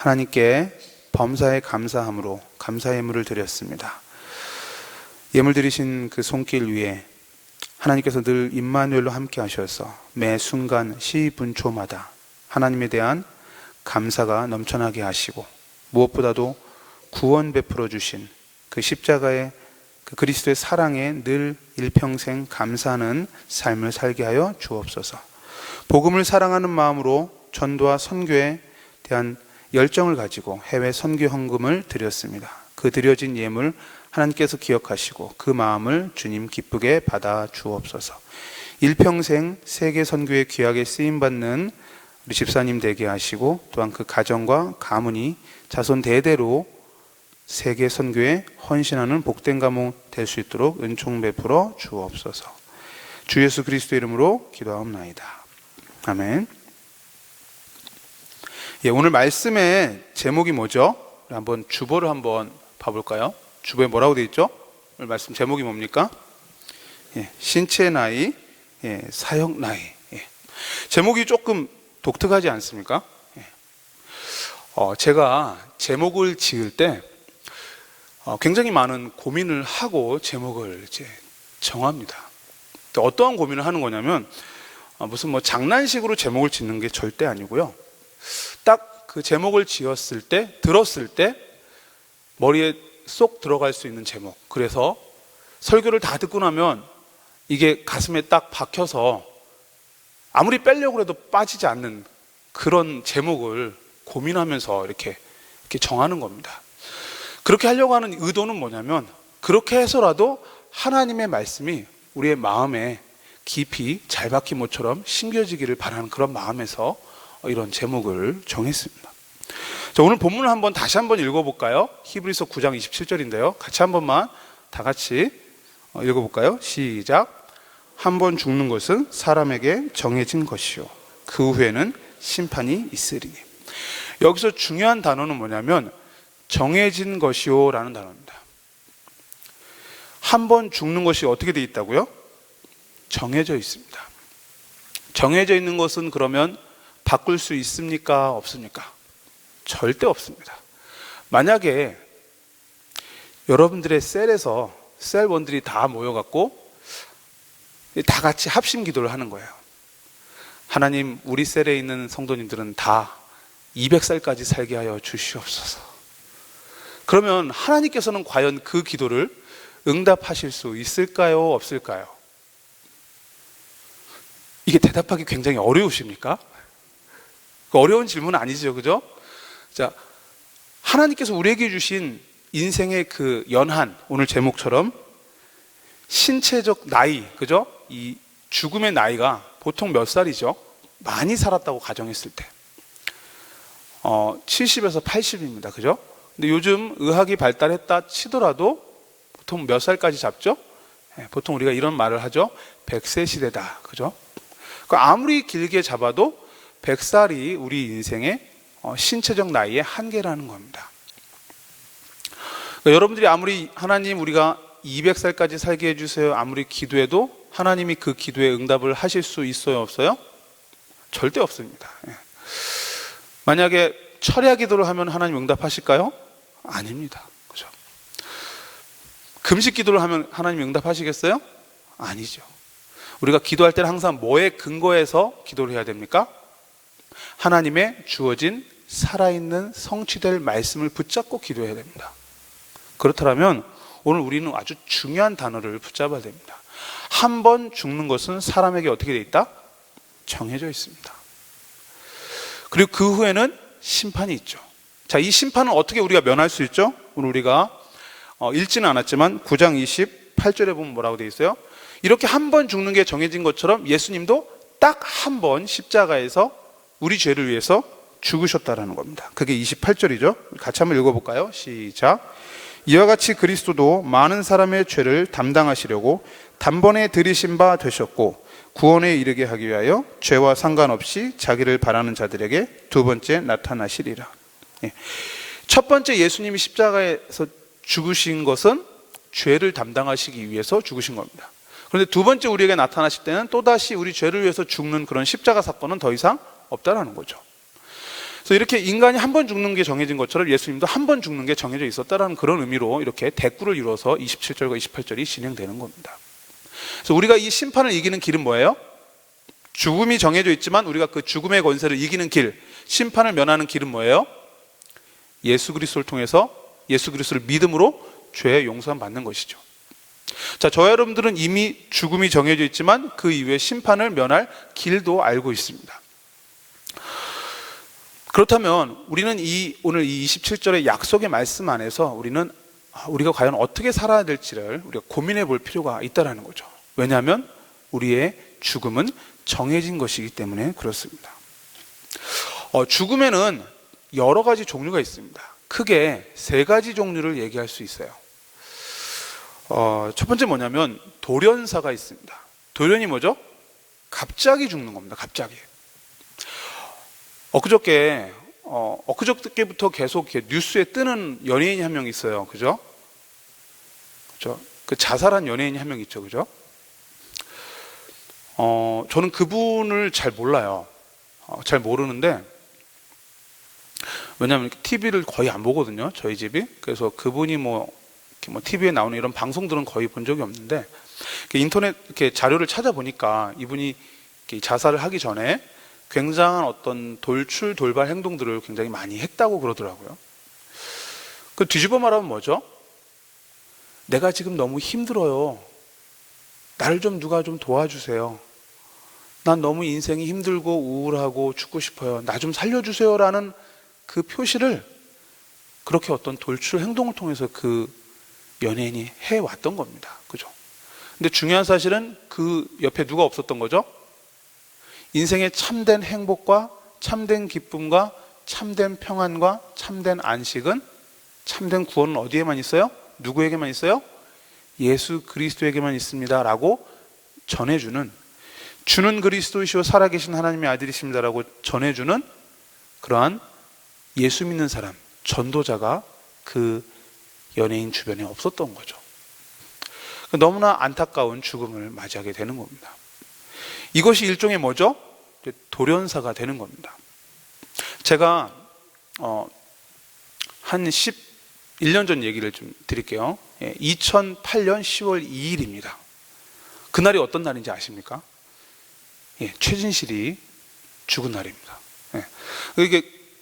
하나님께 범사에 감사함으로 감사 예물을 드렸습니다. 예물 드리신 그 손길 위에 하나님께서 늘 임마누엘로 함께 하셔서 매 순간 시분초마다 하나님에 대한 감사가 넘쳐나게 하시고, 무엇보다도 구원 베풀어 주신 그 십자가의 그 그리스도의 사랑에 늘 일평생 감사하는 삶을 살게 하여 주옵소서. 복음을 사랑하는 마음으로 전도와 선교에 대한 열정을 가지고 해외 선교 헌금을 드렸습니다. 그 드려진 예물 하나님께서 기억하시고 그 마음을 주님 기쁘게 받아 주옵소서. 일평생 세계 선교에 귀하게 쓰임받는 우리 집사님 되게 하시고, 또한 그 가정과 가문이 자손 대대로 세계 선교에 헌신하는 복된 가문 될 수 있도록 은총 베풀어 주옵소서. 주 예수 그리스도 이름으로 기도하옵나이다. 아멘. 오늘 말씀의 제목이 뭐죠? 한번 주보를 한번 봐볼까요? 주보에 뭐라고 되어 있죠? 오늘 말씀 제목이 뭡니까? 신체 나이, 사역 나이. 제목이 조금 독특하지 않습니까? 제가 제목을 지을 때 굉장히 많은 고민을 하고 제목을 이제 정합니다. 어떠한 고민을 하는 거냐면, 무슨 장난식으로 제목을 짓는 게 절대 아니고요. 딱 그 제목을 지었을 때, 들었을 때 머리에 쏙 들어갈 수 있는 제목. 그래서 설교를 다 듣고 나면 이게 가슴에 딱 박혀서 아무리 빼려고 해도 빠지지 않는 그런 제목을 고민하면서 이렇게 정하는 겁니다. 그렇게 하려고 하는 의도는 뭐냐면, 그렇게 해서라도 하나님의 말씀이 우리의 마음에 깊이 잘 박힌 모처럼 심겨지기를 바라는 그런 마음에서 이런 제목을 정했습니다. 자, 오늘 본문을 다시 한번 읽어볼까요? 히브리서 9장 27절인데요. 같이 한 번만 다 같이 읽어볼까요? 시작. 한 번 죽는 것은 사람에게 정해진 것이요 그 후에는 심판이 있으리니. 여기서 중요한 단어는 뭐냐면 정해진 것이요 라는 단어입니다. 한 번 죽는 것이 어떻게 되어 있다고요? 정해져 있습니다. 정해져 있는 것은 그러면 바꿀 수 있습니까? 없습니까? 절대 없습니다. 만약에 여러분들의 셀에서 셀원들이 다 모여갖고 다 같이 합심 기도를 하는 거예요. 하나님, 우리 셀에 있는 성도님들은 다 200살까지 살게 하여 주시옵소서. 그러면 하나님께서는 과연 그 기도를 응답하실 수 있을까요? 없을까요? 이게 대답하기 굉장히 어려우십니까? 어려운 질문은 아니죠, 그죠? 자, 하나님께서 우리에게 주신 인생의 그 연한, 오늘 제목처럼 신체적 나이, 그죠? 이 죽음의 나이가 보통 몇 살이죠? 많이 살았다고 가정했을 때 70에서 80입니다, 그죠? 근데 요즘 의학이 발달했다 치더라도 보통 몇 살까지 잡죠? 보통 우리가 이런 말을 하죠. 100세 시대다, 그죠? 그러니까 아무리 길게 잡아도 100살이 우리 인생의 신체적 나이의 한계라는 겁니다. 그러니까 여러분들이 아무리 하나님 우리가 200살까지 살게 해주세요 아무리 기도해도 하나님이 그 기도에 응답을 하실 수 있어요, 없어요? 절대 없습니다. 만약에 철야 기도를 하면 하나님 응답하실까요? 아닙니다. 그죠? 금식 기도를 하면 하나님 응답하시겠어요? 아니죠. 우리가 기도할 때는 항상 뭐에 근거해서 기도를 해야 됩니까? 하나님의 주어진 살아있는 성취될 말씀을 붙잡고 기도해야 됩니다. 그렇다면 오늘 우리는 아주 중요한 단어를 붙잡아야 됩니다. 한 번 죽는 것은 사람에게 어떻게 되어 있다? 정해져 있습니다. 그리고 그 후에는 심판이 있죠. 자, 이 심판은 어떻게 우리가 면할 수 있죠? 오늘 우리가 읽지는 않았지만 9장 28절에 보면 뭐라고 되어 있어요? 이렇게 한 번 죽는 게 정해진 것처럼 예수님도 딱 한 번 십자가에서 우리 죄를 위해서 죽으셨다라는 겁니다. 그게 28절이죠. 같이 한번 읽어볼까요? 시작. 이와 같이 그리스도도 많은 사람의 죄를 담당하시려고 단번에 들이신 바 되셨고 구원에 이르게 하기 위하여 죄와 상관없이 자기를 바라는 자들에게 두 번째 나타나시리라. 첫 번째 예수님이 십자가에서 죽으신 것은 죄를 담당하시기 위해서 죽으신 겁니다. 그런데 두 번째 우리에게 나타나실 때는 또다시 우리 죄를 위해서 죽는 그런 십자가 사건은 더 이상 없다라는 거죠. 그래서 이렇게 인간이 한 번 죽는 게 정해진 것처럼 예수님도 한 번 죽는 게 정해져 있었다라는 그런 의미로 이렇게 대꾸를 이루어서 27절과 28절이 진행되는 겁니다. 그래서 우리가 이 심판을 이기는 길은 뭐예요? 죽음이 정해져 있지만 우리가 그 죽음의 권세를 이기는 길, 심판을 면하는 길은 뭐예요? 예수 그리스도를 통해서 예수 그리스도를 믿음으로 죄의 용서함 받는 것이죠. 자, 저와 여러분들은 이미 죽음이 정해져 있지만 그 이후에 심판을 면할 길도 알고 있습니다. 그렇다면 우리는 오늘 이 27절의 약속의 말씀 안에서 우리가 과연 어떻게 살아야 될지를 우리가 고민해 볼 필요가 있다는 거죠. 왜냐하면 우리의 죽음은 정해진 것이기 때문에 그렇습니다. 죽음에는 여러 가지 종류가 있습니다. 크게 세 가지 종류를 얘기할 수 있어요. 첫 번째 뭐냐면 돌연사가 있습니다. 돌연이 뭐죠? 갑자기 죽는 겁니다. 갑자기. 엊그저께부터 계속 이렇게 뉴스에 뜨는 연예인이 한 명 있어요. 그죠? 그 자살한 연예인이 한 명 있죠. 그죠? 저는 그분을 잘 몰라요. 잘 모르는데, 왜냐하면 TV를 거의 안 보거든요. 저희 집이. 그래서 그분이 TV에 나오는 이런 방송들은 거의 본 적이 없는데, 인터넷 이렇게 자료를 찾아보니까 이분이 자살을 하기 전에 굉장한 어떤 돌발 행동들을 굉장히 많이 했다고 그러더라고요. 그 뒤집어 말하면 뭐죠? 내가 지금 너무 힘들어요. 나를 누가 좀 도와주세요. 난 너무 인생이 힘들고 우울하고 죽고 싶어요. 나 좀 살려주세요. 라는 그 표시를 그렇게 어떤 돌출 행동을 통해서 그 연예인이 해왔던 겁니다. 그죠? 근데 중요한 사실은 그 옆에 누가 없었던 거죠? 인생의 참된 행복과 참된 기쁨과 참된 평안과 참된 안식은, 참된 구원은 어디에만 있어요? 누구에게만 있어요? 예수 그리스도에게만 있습니다 라고 전해주는, 주는 그리스도이시오 살아계신 하나님의 아들이십니다라고 전해주는 그러한 예수 믿는 사람, 전도자가 그 연예인 주변에 없었던 거죠. 너무나 안타까운 죽음을 맞이하게 되는 겁니다. 이것이 일종의 뭐죠? 돌연사가 되는 겁니다. 제가 한 11년 전 얘기를 좀 드릴게요. 2008년 10월 2일입니다. 그날이 어떤 날인지 아십니까? 최진실이 죽은 날입니다.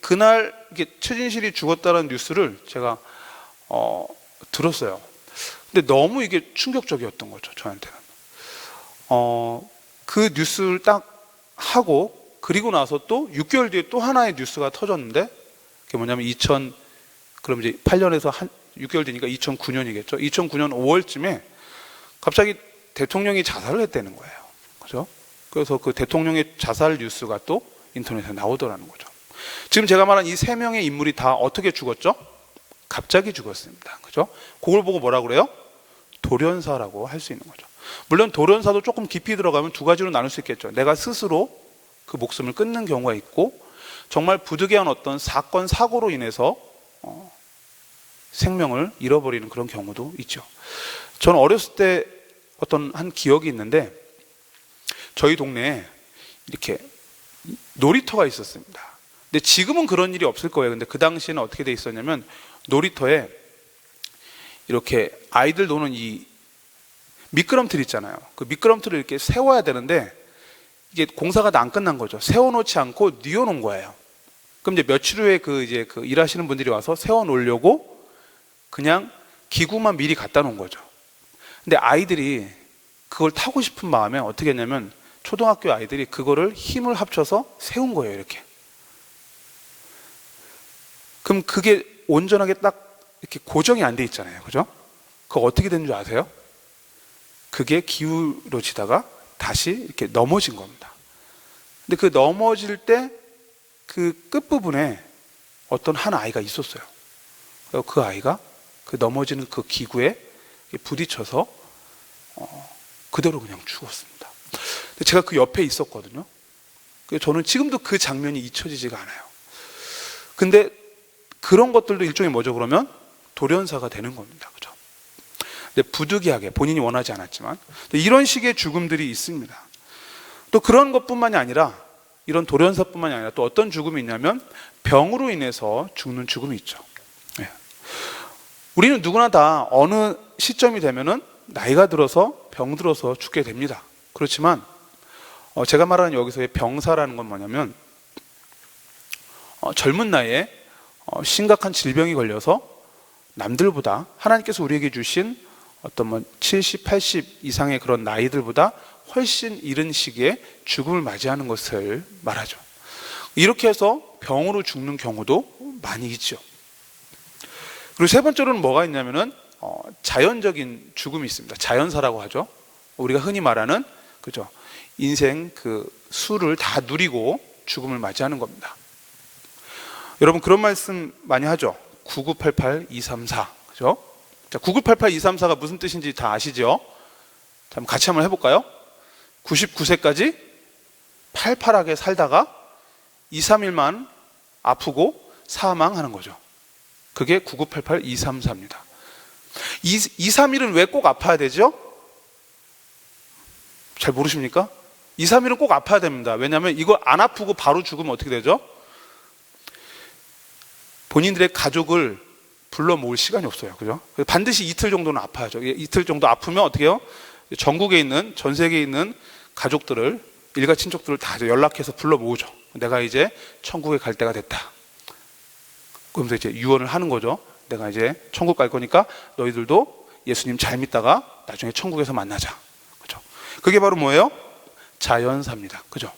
그날 최진실이 죽었다는 뉴스를 제가 들었어요. 근데 너무 이게 충격적이었던 거죠, 저한테는. 그 뉴스를 딱 하고 그리고 나서 또 6개월 뒤에 또 하나의 뉴스가 터졌는데, 그게 뭐냐면 그럼 이제 8년에서 6개월 뒤니까 2009년이겠죠. 2009년 5월쯤에 갑자기 대통령이 자살을 했다는 거예요. 그죠? 그래서 그 대통령의 자살 뉴스가 또 인터넷에 나오더라는 거죠. 지금 제가 말한 이 세 명의 인물이 다 어떻게 죽었죠? 갑자기 죽었습니다. 그죠? 그걸 보고 뭐라 그래요? 돌연사라고 할 수 있는 거죠. 물론 돌연사도 조금 깊이 들어가면 두 가지로 나눌 수 있겠죠. 내가 스스로 그 목숨을 끊는 경우가 있고, 정말 부득이한 어떤 사건, 사고로 인해서 생명을 잃어버리는 그런 경우도 있죠. 저는 어렸을 때 어떤 한 기억이 있는데, 저희 동네에 이렇게 놀이터가 있었습니다. 근데 지금은 그런 일이 없을 거예요. 근데 그 당시에는 어떻게 돼 있었냐면, 놀이터에 이렇게 아이들 노는 이 미끄럼틀 있잖아요. 그 미끄럼틀을 이렇게 세워야 되는데 이게 공사가 다 안 끝난 거죠. 세워놓지 않고 뉘어놓은 거예요. 그럼 이제 며칠 후에 그 일하시는 분들이 와서 세워놓으려고 그냥 기구만 미리 갖다 놓은 거죠. 근데 아이들이 그걸 타고 싶은 마음에 어떻게 했냐면, 초등학교 아이들이 그거를 힘을 합쳐서 세운 거예요, 이렇게. 그럼 그게 온전하게 딱 이렇게 고정이 안 돼 있잖아요. 그죠? 그거 어떻게 되는 줄 아세요? 그게 기울어지다가 다시 이렇게 넘어진 겁니다. 근데 그 넘어질 때 그 끝부분에 어떤 한 아이가 있었어요. 그 아이가 그 넘어지는 그 기구에 부딪혀서 그대로 그냥 죽었습니다. 근데 제가 그 옆에 있었거든요. 저는 지금도 그 장면이 잊혀지지가 않아요. 근데 그런 것들도 일종의 뭐죠, 그러면? 돌연사가 되는 겁니다. 그죠? 근데 부득이하게 본인이 원하지 않았지만 이런 식의 죽음들이 있습니다. 또 그런 것뿐만이 아니라 이런 돌연사뿐만이 아니라 또 어떤 죽음이 있냐면 병으로 인해서 죽는 죽음이 있죠. 예. 우리는 누구나 다 어느 시점이 되면은 나이가 들어서 병들어서 죽게 됩니다. 그렇지만 제가 말하는 여기서의 병사라는 건 뭐냐면 젊은 나이에 심각한 질병이 걸려서 남들보다 하나님께서 우리에게 주신 어떤 70, 80 이상의 그런 나이들보다 훨씬 이른 시기에 죽음을 맞이하는 것을 말하죠. 이렇게 해서 병으로 죽는 경우도 많이 있죠. 그리고 세 번째로는 뭐가 있냐면은 자연적인 죽음이 있습니다. 자연사라고 하죠. 우리가 흔히 말하는 그죠? 인생 그 수를 다 누리고 죽음을 맞이하는 겁니다. 여러분 그런 말씀 많이 하죠. 9988-234 그죠? 자, 9988-234가 무슨 뜻인지 다 아시죠? 자, 같이 한번 해볼까요? 99세까지 팔팔하게 살다가 2, 3일만 아프고 사망하는 거죠. 그게 9988-234입니다. 2, 3일은 왜 꼭 아파야 되죠? 잘 모르십니까? 2, 3일은 꼭 아파야 됩니다. 왜냐하면 이걸 안 아프고 바로 죽으면 어떻게 되죠? 본인들의 가족을 불러 모을 시간이 없어요. 그죠? 반드시 이틀 정도는 아파야죠. 이틀 정도 아프면 어떻게 해요? 전국에 있는, 전 세계에 있는 가족들을, 일가 친척들을 다 연락해서 불러 모으죠. 내가 이제 천국에 갈 때가 됐다. 그러면서 이제 유언을 하는 거죠. 내가 이제 천국 갈 거니까 너희들도 예수님 잘 믿다가 나중에 천국에서 만나자. 그죠? 그게 바로 뭐예요? 자연사입니다. 그죠?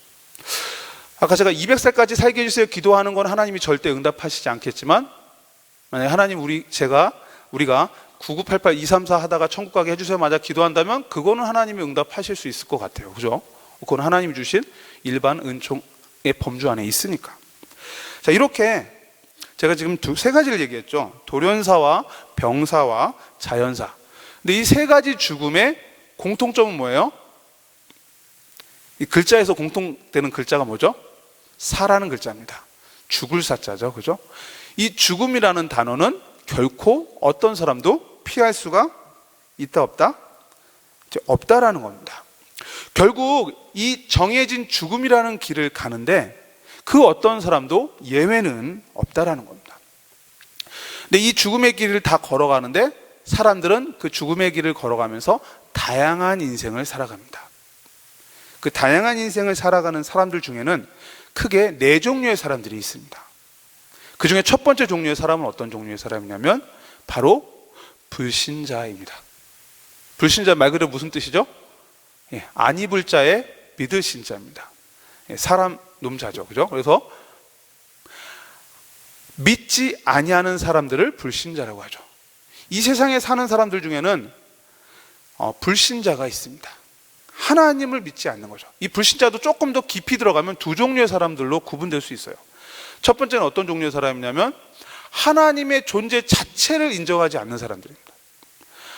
아까 제가 200살까지 살게 해주세요 기도하는 건 하나님이 절대 응답하시지 않겠지만, 만약에 하나님 우리가 9988-234 하다가 천국 가게 해주세요 맞아 기도한다면 그거는 하나님이 응답하실 수 있을 것 같아요. 그죠? 그건 하나님이 주신 일반 은총의 범주 안에 있으니까. 자, 이렇게 제가 지금 세 가지를 얘기했죠. 돌연사와 병사와 자연사. 근데 이 세 가지 죽음의 공통점은 뭐예요? 이 글자에서 공통되는 글자가 뭐죠? 사라는 글자입니다. 죽을 사자죠. 그죠? 이 죽음이라는 단어는 결코 어떤 사람도 피할 수가 있다 없다? 없다라는 겁니다. 결국 이 정해진 죽음이라는 길을 가는데 그 어떤 사람도 예외는 없다라는 겁니다. 근데 이 죽음의 길을 다 걸어가는데 사람들은 그 죽음의 길을 걸어가면서 다양한 인생을 살아갑니다. 그 다양한 인생을 살아가는 사람들 중에는 크게 네 종류의 사람들이 있습니다. 그 중에 첫 번째 종류의 사람은 어떤 종류의 사람이냐면 바로 불신자입니다. 불신자 말 그대로 무슨 뜻이죠? 안 입을 자에 믿으신 자입니다. 사람 놈자죠. 그죠? 그래서 믿지 아니하는 사람들을 불신자라고 하죠. 이 세상에 사는 사람들 중에는 불신자가 있습니다. 하나님을 믿지 않는 거죠. 이 불신자도 조금 더 깊이 들어가면 두 종류의 사람들로 구분될 수 있어요. 첫 번째는 어떤 종류의 사람이냐면 하나님의 존재 자체를 인정하지 않는 사람들입니다.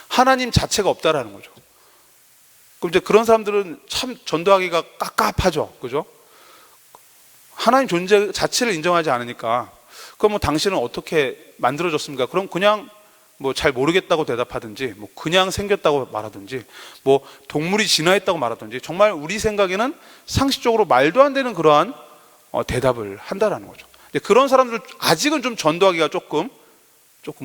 하나님 자체가 없다라는 거죠. 그럼 이제 그런 사람들은 참 전도하기가 깝깝하죠. 그죠? 하나님 존재 자체를 인정하지 않으니까 그럼 당신은 어떻게 만들어졌습니까? 그럼 그냥 잘 모르겠다고 대답하든지 그냥 생겼다고 말하든지 동물이 진화했다고 말하든지 정말 우리 생각에는 상식적으로 말도 안 되는 그러한 대답을 한다라는 거죠. 근데 그런 사람들 아직은 좀 전도하기가 조금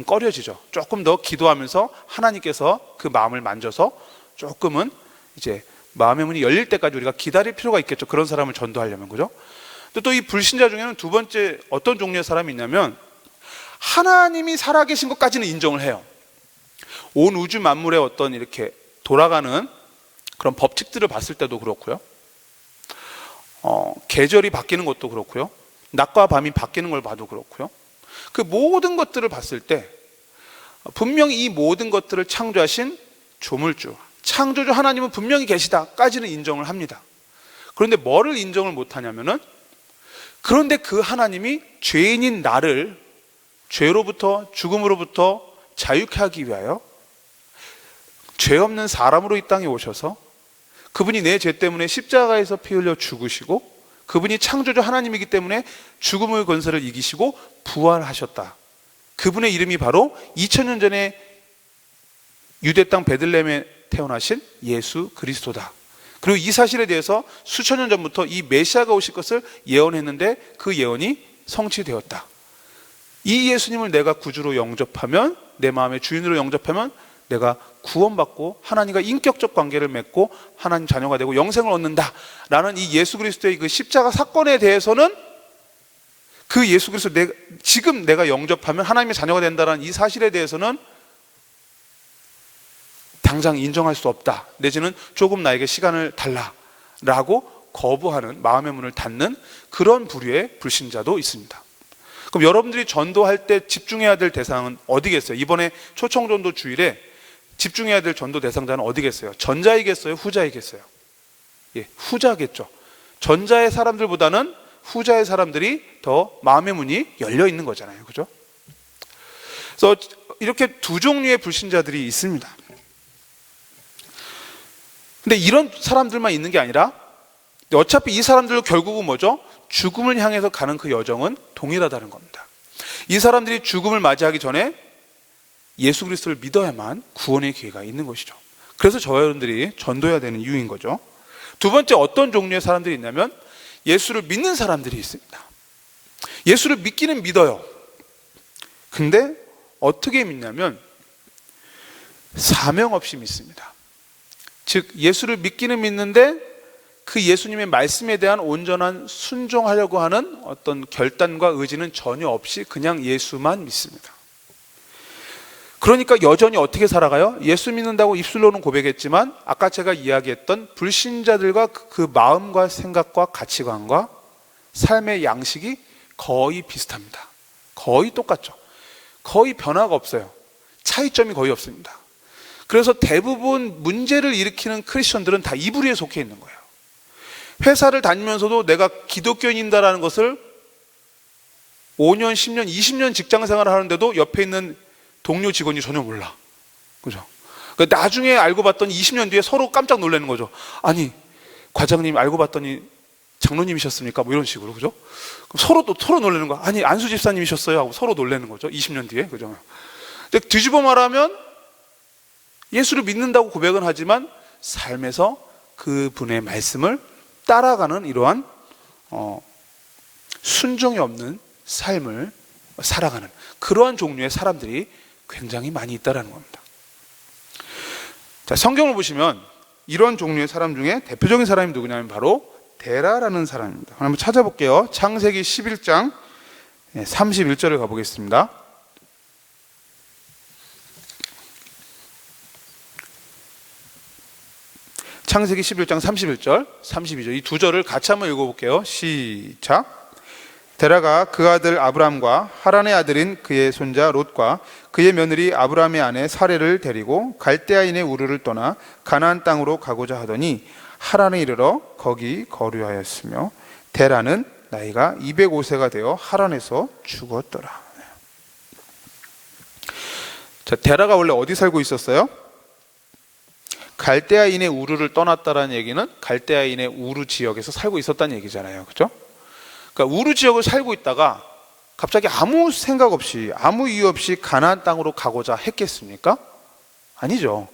꺼려지죠. 조금 더 기도하면서 하나님께서 그 마음을 만져서 조금은 이제 마음의 문이 열릴 때까지 우리가 기다릴 필요가 있겠죠. 그런 사람을 전도하려면. 그죠? 또 이 불신자 중에는 두 번째 어떤 종류의 사람이 있냐면 하나님이 살아계신 것까지는 인정을 해요. 온 우주 만물의 어떤 이렇게 돌아가는 그런 법칙들을 봤을 때도 그렇고요. 계절이 바뀌는 것도 그렇고요. 낮과 밤이 바뀌는 걸 봐도 그렇고요. 그 모든 것들을 봤을 때 분명히 이 모든 것들을 창조하신 조물주, 창조주 하나님은 분명히 계시다까지는 인정을 합니다. 그런데 뭐를 인정을 못하냐면은 그런데 그 하나님이 죄인인 나를 죄로부터 죽음으로부터 자유케 하기 위하여 죄 없는 사람으로 이 땅에 오셔서 그분이 내 죄 때문에 십자가에서 피 흘려 죽으시고 그분이 창조주 하나님이기 때문에 죽음의 권세를 이기시고 부활하셨다. 그분의 이름이 바로 2000년 전에 유대 땅 베들레헴에 태어나신 예수 그리스도다. 그리고 이 사실에 대해서 수천 년 전부터 이 메시아가 오실 것을 예언했는데 그 예언이 성취되었다. 이 예수님을 내가 구주로 영접하면, 내 마음의 주인으로 영접하면 내가 구원받고 하나님과 인격적 관계를 맺고 하나님 자녀가 되고 영생을 얻는다 라는 이 예수 그리스도의 그 십자가 사건에 대해서는, 그 예수 그리스도 지금 내가 영접하면 하나님의 자녀가 된다는 이 사실에 대해서는 당장 인정할 수 없다, 내지는 조금 나에게 시간을 달라 라고 거부하는, 마음의 문을 닫는 그런 부류의 불신자도 있습니다. 그럼 여러분들이 전도할 때 집중해야 될 대상은 어디겠어요? 이번에 초청전도 주일에 집중해야 될 전도 대상자는 어디겠어요? 전자이겠어요? 후자이겠어요? 예, 후자겠죠. 전자의 사람들보다는 후자의 사람들이 더 마음의 문이 열려 있는 거잖아요. 그죠? 그래서 이렇게 두 종류의 불신자들이 있습니다. 근데 이런 사람들만 있는 게 아니라 어차피 이 사람들도 결국은 뭐죠? 죽음을 향해서 가는 그 여정은 동일하다는 겁니다. 이 사람들이 죽음을 맞이하기 전에 예수 그리스도를 믿어야만 구원의 기회가 있는 것이죠. 그래서 저와 여러분들이 전도해야 되는 이유인 거죠. 두 번째, 어떤 종류의 사람들이 있냐면 예수를 믿는 사람들이 있습니다. 예수를 믿기는 믿어요. 근데 어떻게 믿냐면 사명 없이 믿습니다. 즉 예수를 믿기는 믿는데 그 예수님의 말씀에 대한 온전한 순종하려고 하는 어떤 결단과 의지는 전혀 없이 그냥 예수만 믿습니다. 그러니까 여전히 어떻게 살아가요? 예수 믿는다고 입술로는 고백했지만 아까 제가 이야기했던 불신자들과 그 마음과 생각과 가치관과 삶의 양식이 거의 비슷합니다. 거의 똑같죠. 거의 변화가 없어요. 차이점이 거의 없습니다. 그래서 대부분 문제를 일으키는 크리스천들은 다 이 부류에 속해 있는 거예요. 회사를 다니면서도 내가 기독교인이다라는 것을 5년, 10년, 20년 직장 생활을 하는데도 옆에 있는 동료 직원이 전혀 몰라. 그죠? 그러니까 나중에 알고 봤더니 20년 뒤에 서로 깜짝 놀라는 거죠. 아니, 과장님 알고 봤더니 장로님이셨습니까? 뭐 이런 식으로. 그죠? 그럼 서로 놀라는 거야. 아니, 안수 집사님이셨어요? 하고 서로 놀라는 거죠. 20년 뒤에. 그죠? 근데 뒤집어 말하면 예수를 믿는다고 고백은 하지만 삶에서 그분의 말씀을 따라가는 이러한 순종이 없는 삶을 살아가는 그러한 종류의 사람들이 굉장히 많이 있다는 겁니다. 자, 성경을 보시면 이런 종류의 사람 중에 대표적인 사람이 누구냐면 바로 데라라는 사람입니다. 한번 찾아볼게요. 창세기 11장 31절을 가보겠습니다. 창세기 11장 31절, 32절 이 두 절을 같이 한번 읽어볼게요. 시작. 데라가 그 아들 아브람과 하란의 아들인 그의 손자 롯과 그의 며느리 아브람의 아내 사레를 데리고 갈대아인의 우르를 떠나 가나안 땅으로 가고자 하더니 하란에 이르러 거기 거류하였으며 데라는 나이가 205세가 되어 하란에서 죽었더라. 자, 데라가 원래 어디 살고 있었어요? 갈대아인의 우르를 떠났다라는 얘기는 갈대아인의 우르 지역에서 살고 있었다는 얘기잖아요. 그렇죠? 그러니까 우르 지역을 살고 있다가 갑자기 아무 생각 없이 아무 이유 없이 가나안 땅으로 가고자 했겠습니까? 아니죠.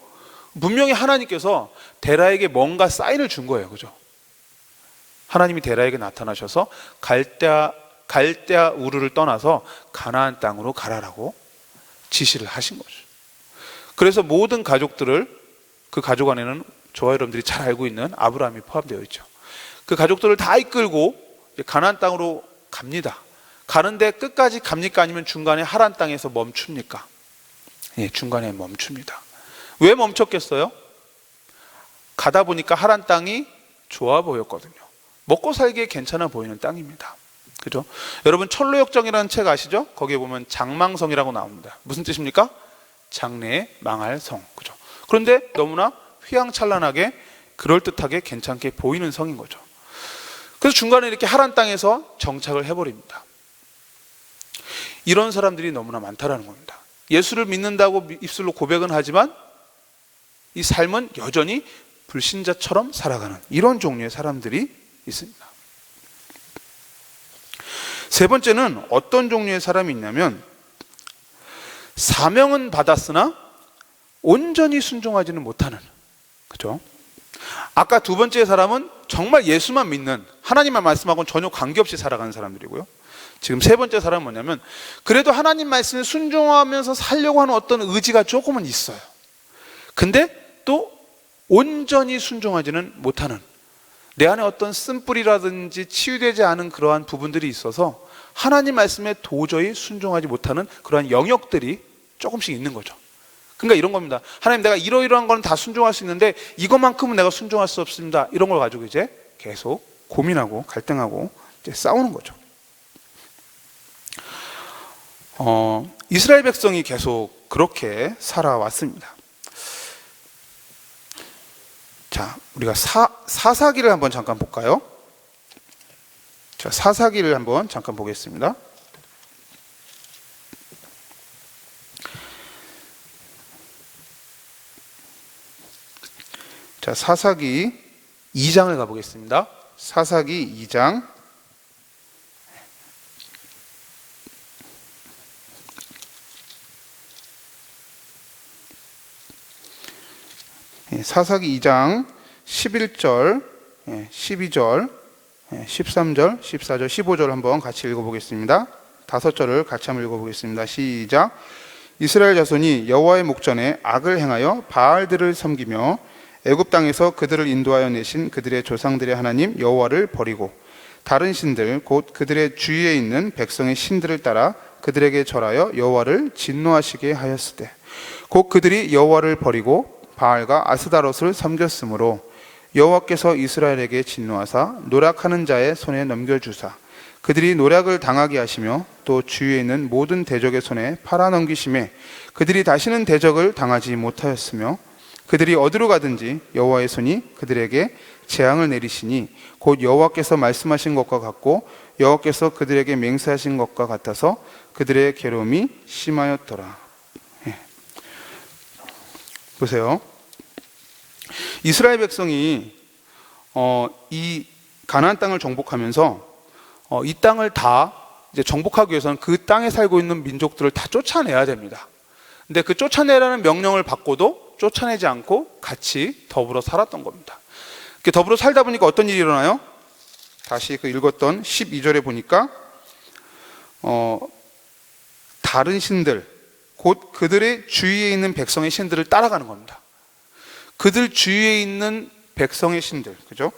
분명히 하나님께서 데라에게 뭔가 사인을 준 거예요. 그죠? 하나님이 데라에게 나타나셔서 갈대아 우르를 떠나서 가나안 땅으로 가라라고 지시를 하신 거죠. 그래서 모든 가족들을, 그 가족 안에는 저와 여러분들이 잘 알고 있는 아브라함이 포함되어 있죠. 그 가족들을 다 이끌고 가나안 땅으로 갑니다. 가는데 끝까지 갑니까? 아니면 중간에 하란 땅에서 멈춥니까? 예, 중간에 멈춥니다. 왜 멈췄겠어요? 가다 보니까 하란 땅이 좋아 보였거든요. 먹고 살기에 괜찮아 보이는 땅입니다. 그죠? 여러분 철로역정이라는 책 아시죠? 거기에 보면 장망성이라고 나옵니다. 무슨 뜻입니까? 장래에 망할 성. 그죠? 그런데 너무나 휘황찬란하게 그럴듯하게 괜찮게 보이는 성인 거죠. 그래서 중간에 이렇게 하란 땅에서 정착을 해버립니다. 이런 사람들이 너무나 많다라는 겁니다. 예수를 믿는다고 입술로 고백은 하지만 이 삶은 여전히 불신자처럼 살아가는 이런 종류의 사람들이 있습니다. 세 번째는 어떤 종류의 사람이 있냐면 사명은 받았으나 온전히 순종하지는 못하는, 그죠? 아까 두 번째 사람은 정말 예수만 믿는, 하나님만 말씀하고는 전혀 관계없이 살아가는 사람들이고요. 지금 세 번째 사람은 뭐냐면 그래도 하나님 말씀에 순종하면서 살려고 하는 어떤 의지가 조금은 있어요. 근데 또 온전히 순종하지는 못하는, 내 안에 어떤 쓴뿌리라든지 치유되지 않은 그러한 부분들이 있어서 하나님 말씀에 도저히 순종하지 못하는 그러한 영역들이 조금씩 있는 거죠. 그러니까 이런 겁니다. 하나님, 내가 이러이러한 건 다 순종할 수 있는데 이것만큼은 내가 순종할 수 없습니다. 이런 걸 가지고 이제 계속 고민하고 갈등하고 이제 싸우는 거죠. 이스라엘 백성이 계속 그렇게 살아왔습니다. 자, 우리가 사사기를 한번 잠깐 볼까요? 자, 사사기를 한번 잠깐 보겠습니다. 자, 사사기 2장을 가보겠습니다. 사사기 2장. 사사기 2장 11절, 12절, 13절, 14절, 15절 한번 같이 읽어보겠습니다. 5절을 같이 한번 읽어보겠습니다. 시작. 이스라엘 자손이 여호와의 목전에 악을 행하여 바알들을 섬기며 애굽 땅에서 그들을 인도하여 내신 그들의 조상들의 하나님 여호와를 버리고 다른 신들 곧 그들의 주위에 있는 백성의 신들을 따라 그들에게 절하여 여호와를 진노하시게 하였으되 곧 그들이 여호와를 버리고 바알과 아스다롯을 섬겼으므로 여호와께서 이스라엘에게 진노하사 노략하는 자의 손에 넘겨주사 그들이 노략을 당하게 하시며 또 주위에 있는 모든 대적의 손에 팔아넘기심에 그들이 다시는 대적을 당하지 못하였으며 그들이 어디로 가든지 여호와의 손이 그들에게 재앙을 내리시니 곧 여호와께서 말씀하신 것과 같고 여호와께서 그들에게 맹세하신 것과 같아서 그들의 괴로움이 심하였더라. 보세요. 이스라엘 백성이 이 가나안 땅을 정복하면서 이 땅을 다 이제 정복하기 위해서는 그 땅에 살고 있는 민족들을 다 쫓아내야 됩니다. 근데 그 쫓아내라는 명령을 받고도 쫓아내지 않고 같이 더불어 살았던 겁니다. 이렇게 더불어 살다 보니까 어떤 일이 일어나요? 다시 그 읽었던 12절에 보니까 다른 신들 곧 그들의 주위에 있는 백성의 신들을 따라가는 겁니다. 그들 주위에 있는 백성의 신들, 그죠?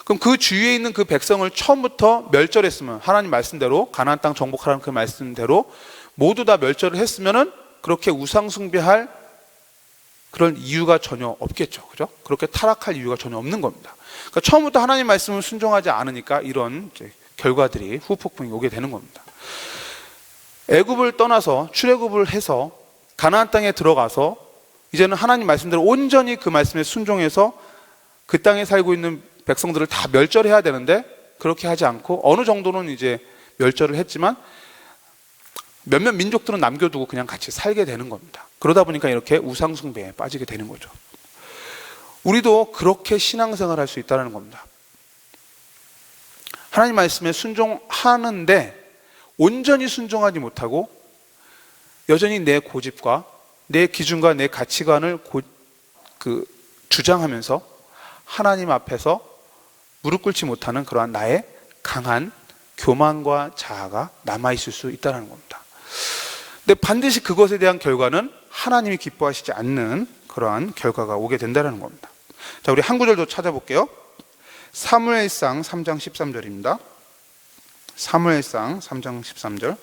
그럼 그 주위에 있는 그 백성을 처음부터 멸절했으면, 하나님 말씀대로 가나안 땅 정복하라는 그 말씀대로 모두 다 멸절을 했으면은 그렇게 우상 숭배할 그런 이유가 전혀 없겠죠, 그죠? 그렇게 타락할 이유가 전혀 없는 겁니다. 그러니까 처음부터 하나님 말씀을 순종하지 않으니까 이런 이제 결과들이 후폭풍이 오게 되는 겁니다. 애굽을 떠나서 출애굽을 해서 가나안 땅에 들어가서 이제는 하나님 말씀대로 온전히 그 말씀에 순종해서 그 땅에 살고 있는 백성들을 다 멸절해야 되는데 그렇게 하지 않고 어느 정도는 이제 멸절을 했지만 몇몇 민족들은 남겨두고 그냥 같이 살게 되는 겁니다. 그러다 보니까 이렇게 우상 숭배에 빠지게 되는 거죠. 우리도 그렇게 신앙생활을 할 수 있다는 겁니다. 하나님 말씀에 순종하는데 온전히 순종하지 못하고 여전히 내 고집과 내 기준과 내 가치관을 주장하면서 하나님 앞에서 무릎 꿇지 못하는 그러한 나의 강한 교만과 자아가 남아있을 수 있다는 겁니다. 근데 반드시 그것에 대한 결과는 하나님이 기뻐하시지 않는 그러한 결과가 오게 된다는 겁니다. 자, 우리 한 구절도 찾아볼게요. 사무엘상 3장 13절입니다. 사무엘상 3장 13절.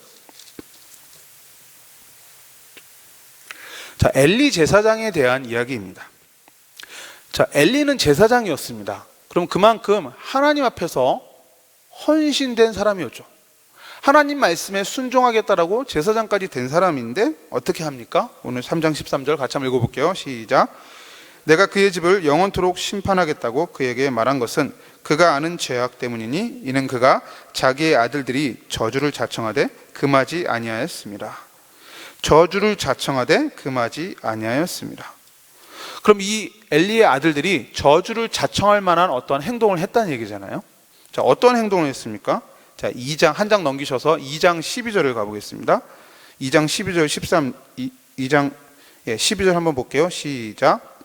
자, 엘리 제사장에 대한 이야기입니다. 자, 엘리는 제사장이었습니다. 그럼 그만큼 하나님 앞에서 헌신된 사람이었죠. 하나님 말씀에 순종하겠다라고 제사장까지 된 사람인데 어떻게 합니까? 오늘 3장 13절 같이 한번 읽어볼게요. 시작. 내가 그의 집을 영원토록 심판하겠다고 그에게 말한 것은 그가 아는 죄악 때문이니 이는 그가 자기의 아들들이 저주를 자청하되 금하지 아니하였습니다. 저주를 자청하되 금하지 아니하였습니다. 그럼 이 엘리의 아들들이 저주를 자청할 만한 어떠한 행동을 했다는 얘기잖아요. 자, 어떤 행동을 했습니까? 자, 2장 한 장 넘기셔서 2장 12절을 가보겠습니다. 2장 12절 12장 12절 한번 볼게요. 시작.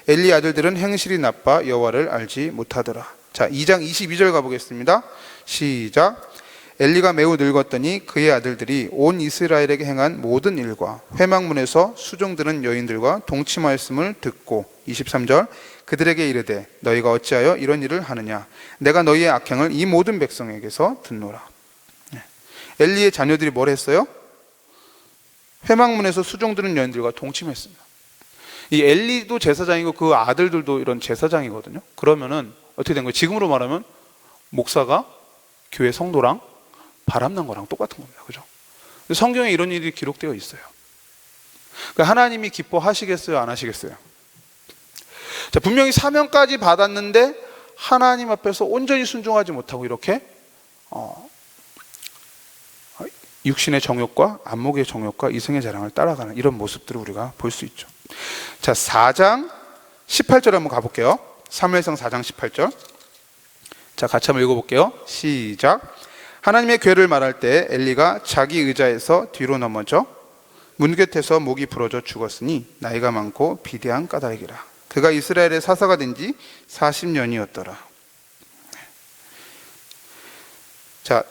엘리 아들들은 행실이 나빠 여호와를 알지 못하더라. 자, 2장 22절 가보겠습니다. 시작. 엘리가 매우 늙었더니 그의 아들들이 온 이스라엘에게 행한 모든 일과 회막문에서 수종드는 여인들과 동침하였음을 듣고 23절 그들에게 이르되 너희가 어찌하여 이런 일을 하느냐 내가 너희의 악행을 이 모든 백성에게서 듣노라. 엘리의 자녀들이 뭘 했어요? 회막문에서 수종드는 여인들과 동침했습니다. 이 엘리도 제사장이고 그 아들들도 이런 제사장이거든요. 그러면은 어떻게 된 거예요? 지금으로 말하면 목사가 교회 성도랑 바람난 거랑 똑같은 겁니다. 그죠? 성경에 이런 일이 기록되어 있어요. 그러니까 하나님이 기뻐하시겠어요? 안 하시겠어요? 자, 분명히 사명까지 받았는데 하나님 앞에서 온전히 순종하지 못하고 이렇게 육신의 정욕과 안목의 정욕과 이성의 자랑을 따라가는 이런 모습들을 우리가 볼 수 있죠. 자, 4장 18절 한번 가볼게요. 사무엘상 4장 18절. 자, 같이 한번 읽어볼게요. 시작. 하나님의 괴를 말할 때 엘리가 자기 의자에서 뒤로 넘어져 문 곁에서 목이 부러져 죽었으니 나이가 많고 비대한 까닭이라. 그가 이스라엘의 사사가 된 지 40년이었더라. 자,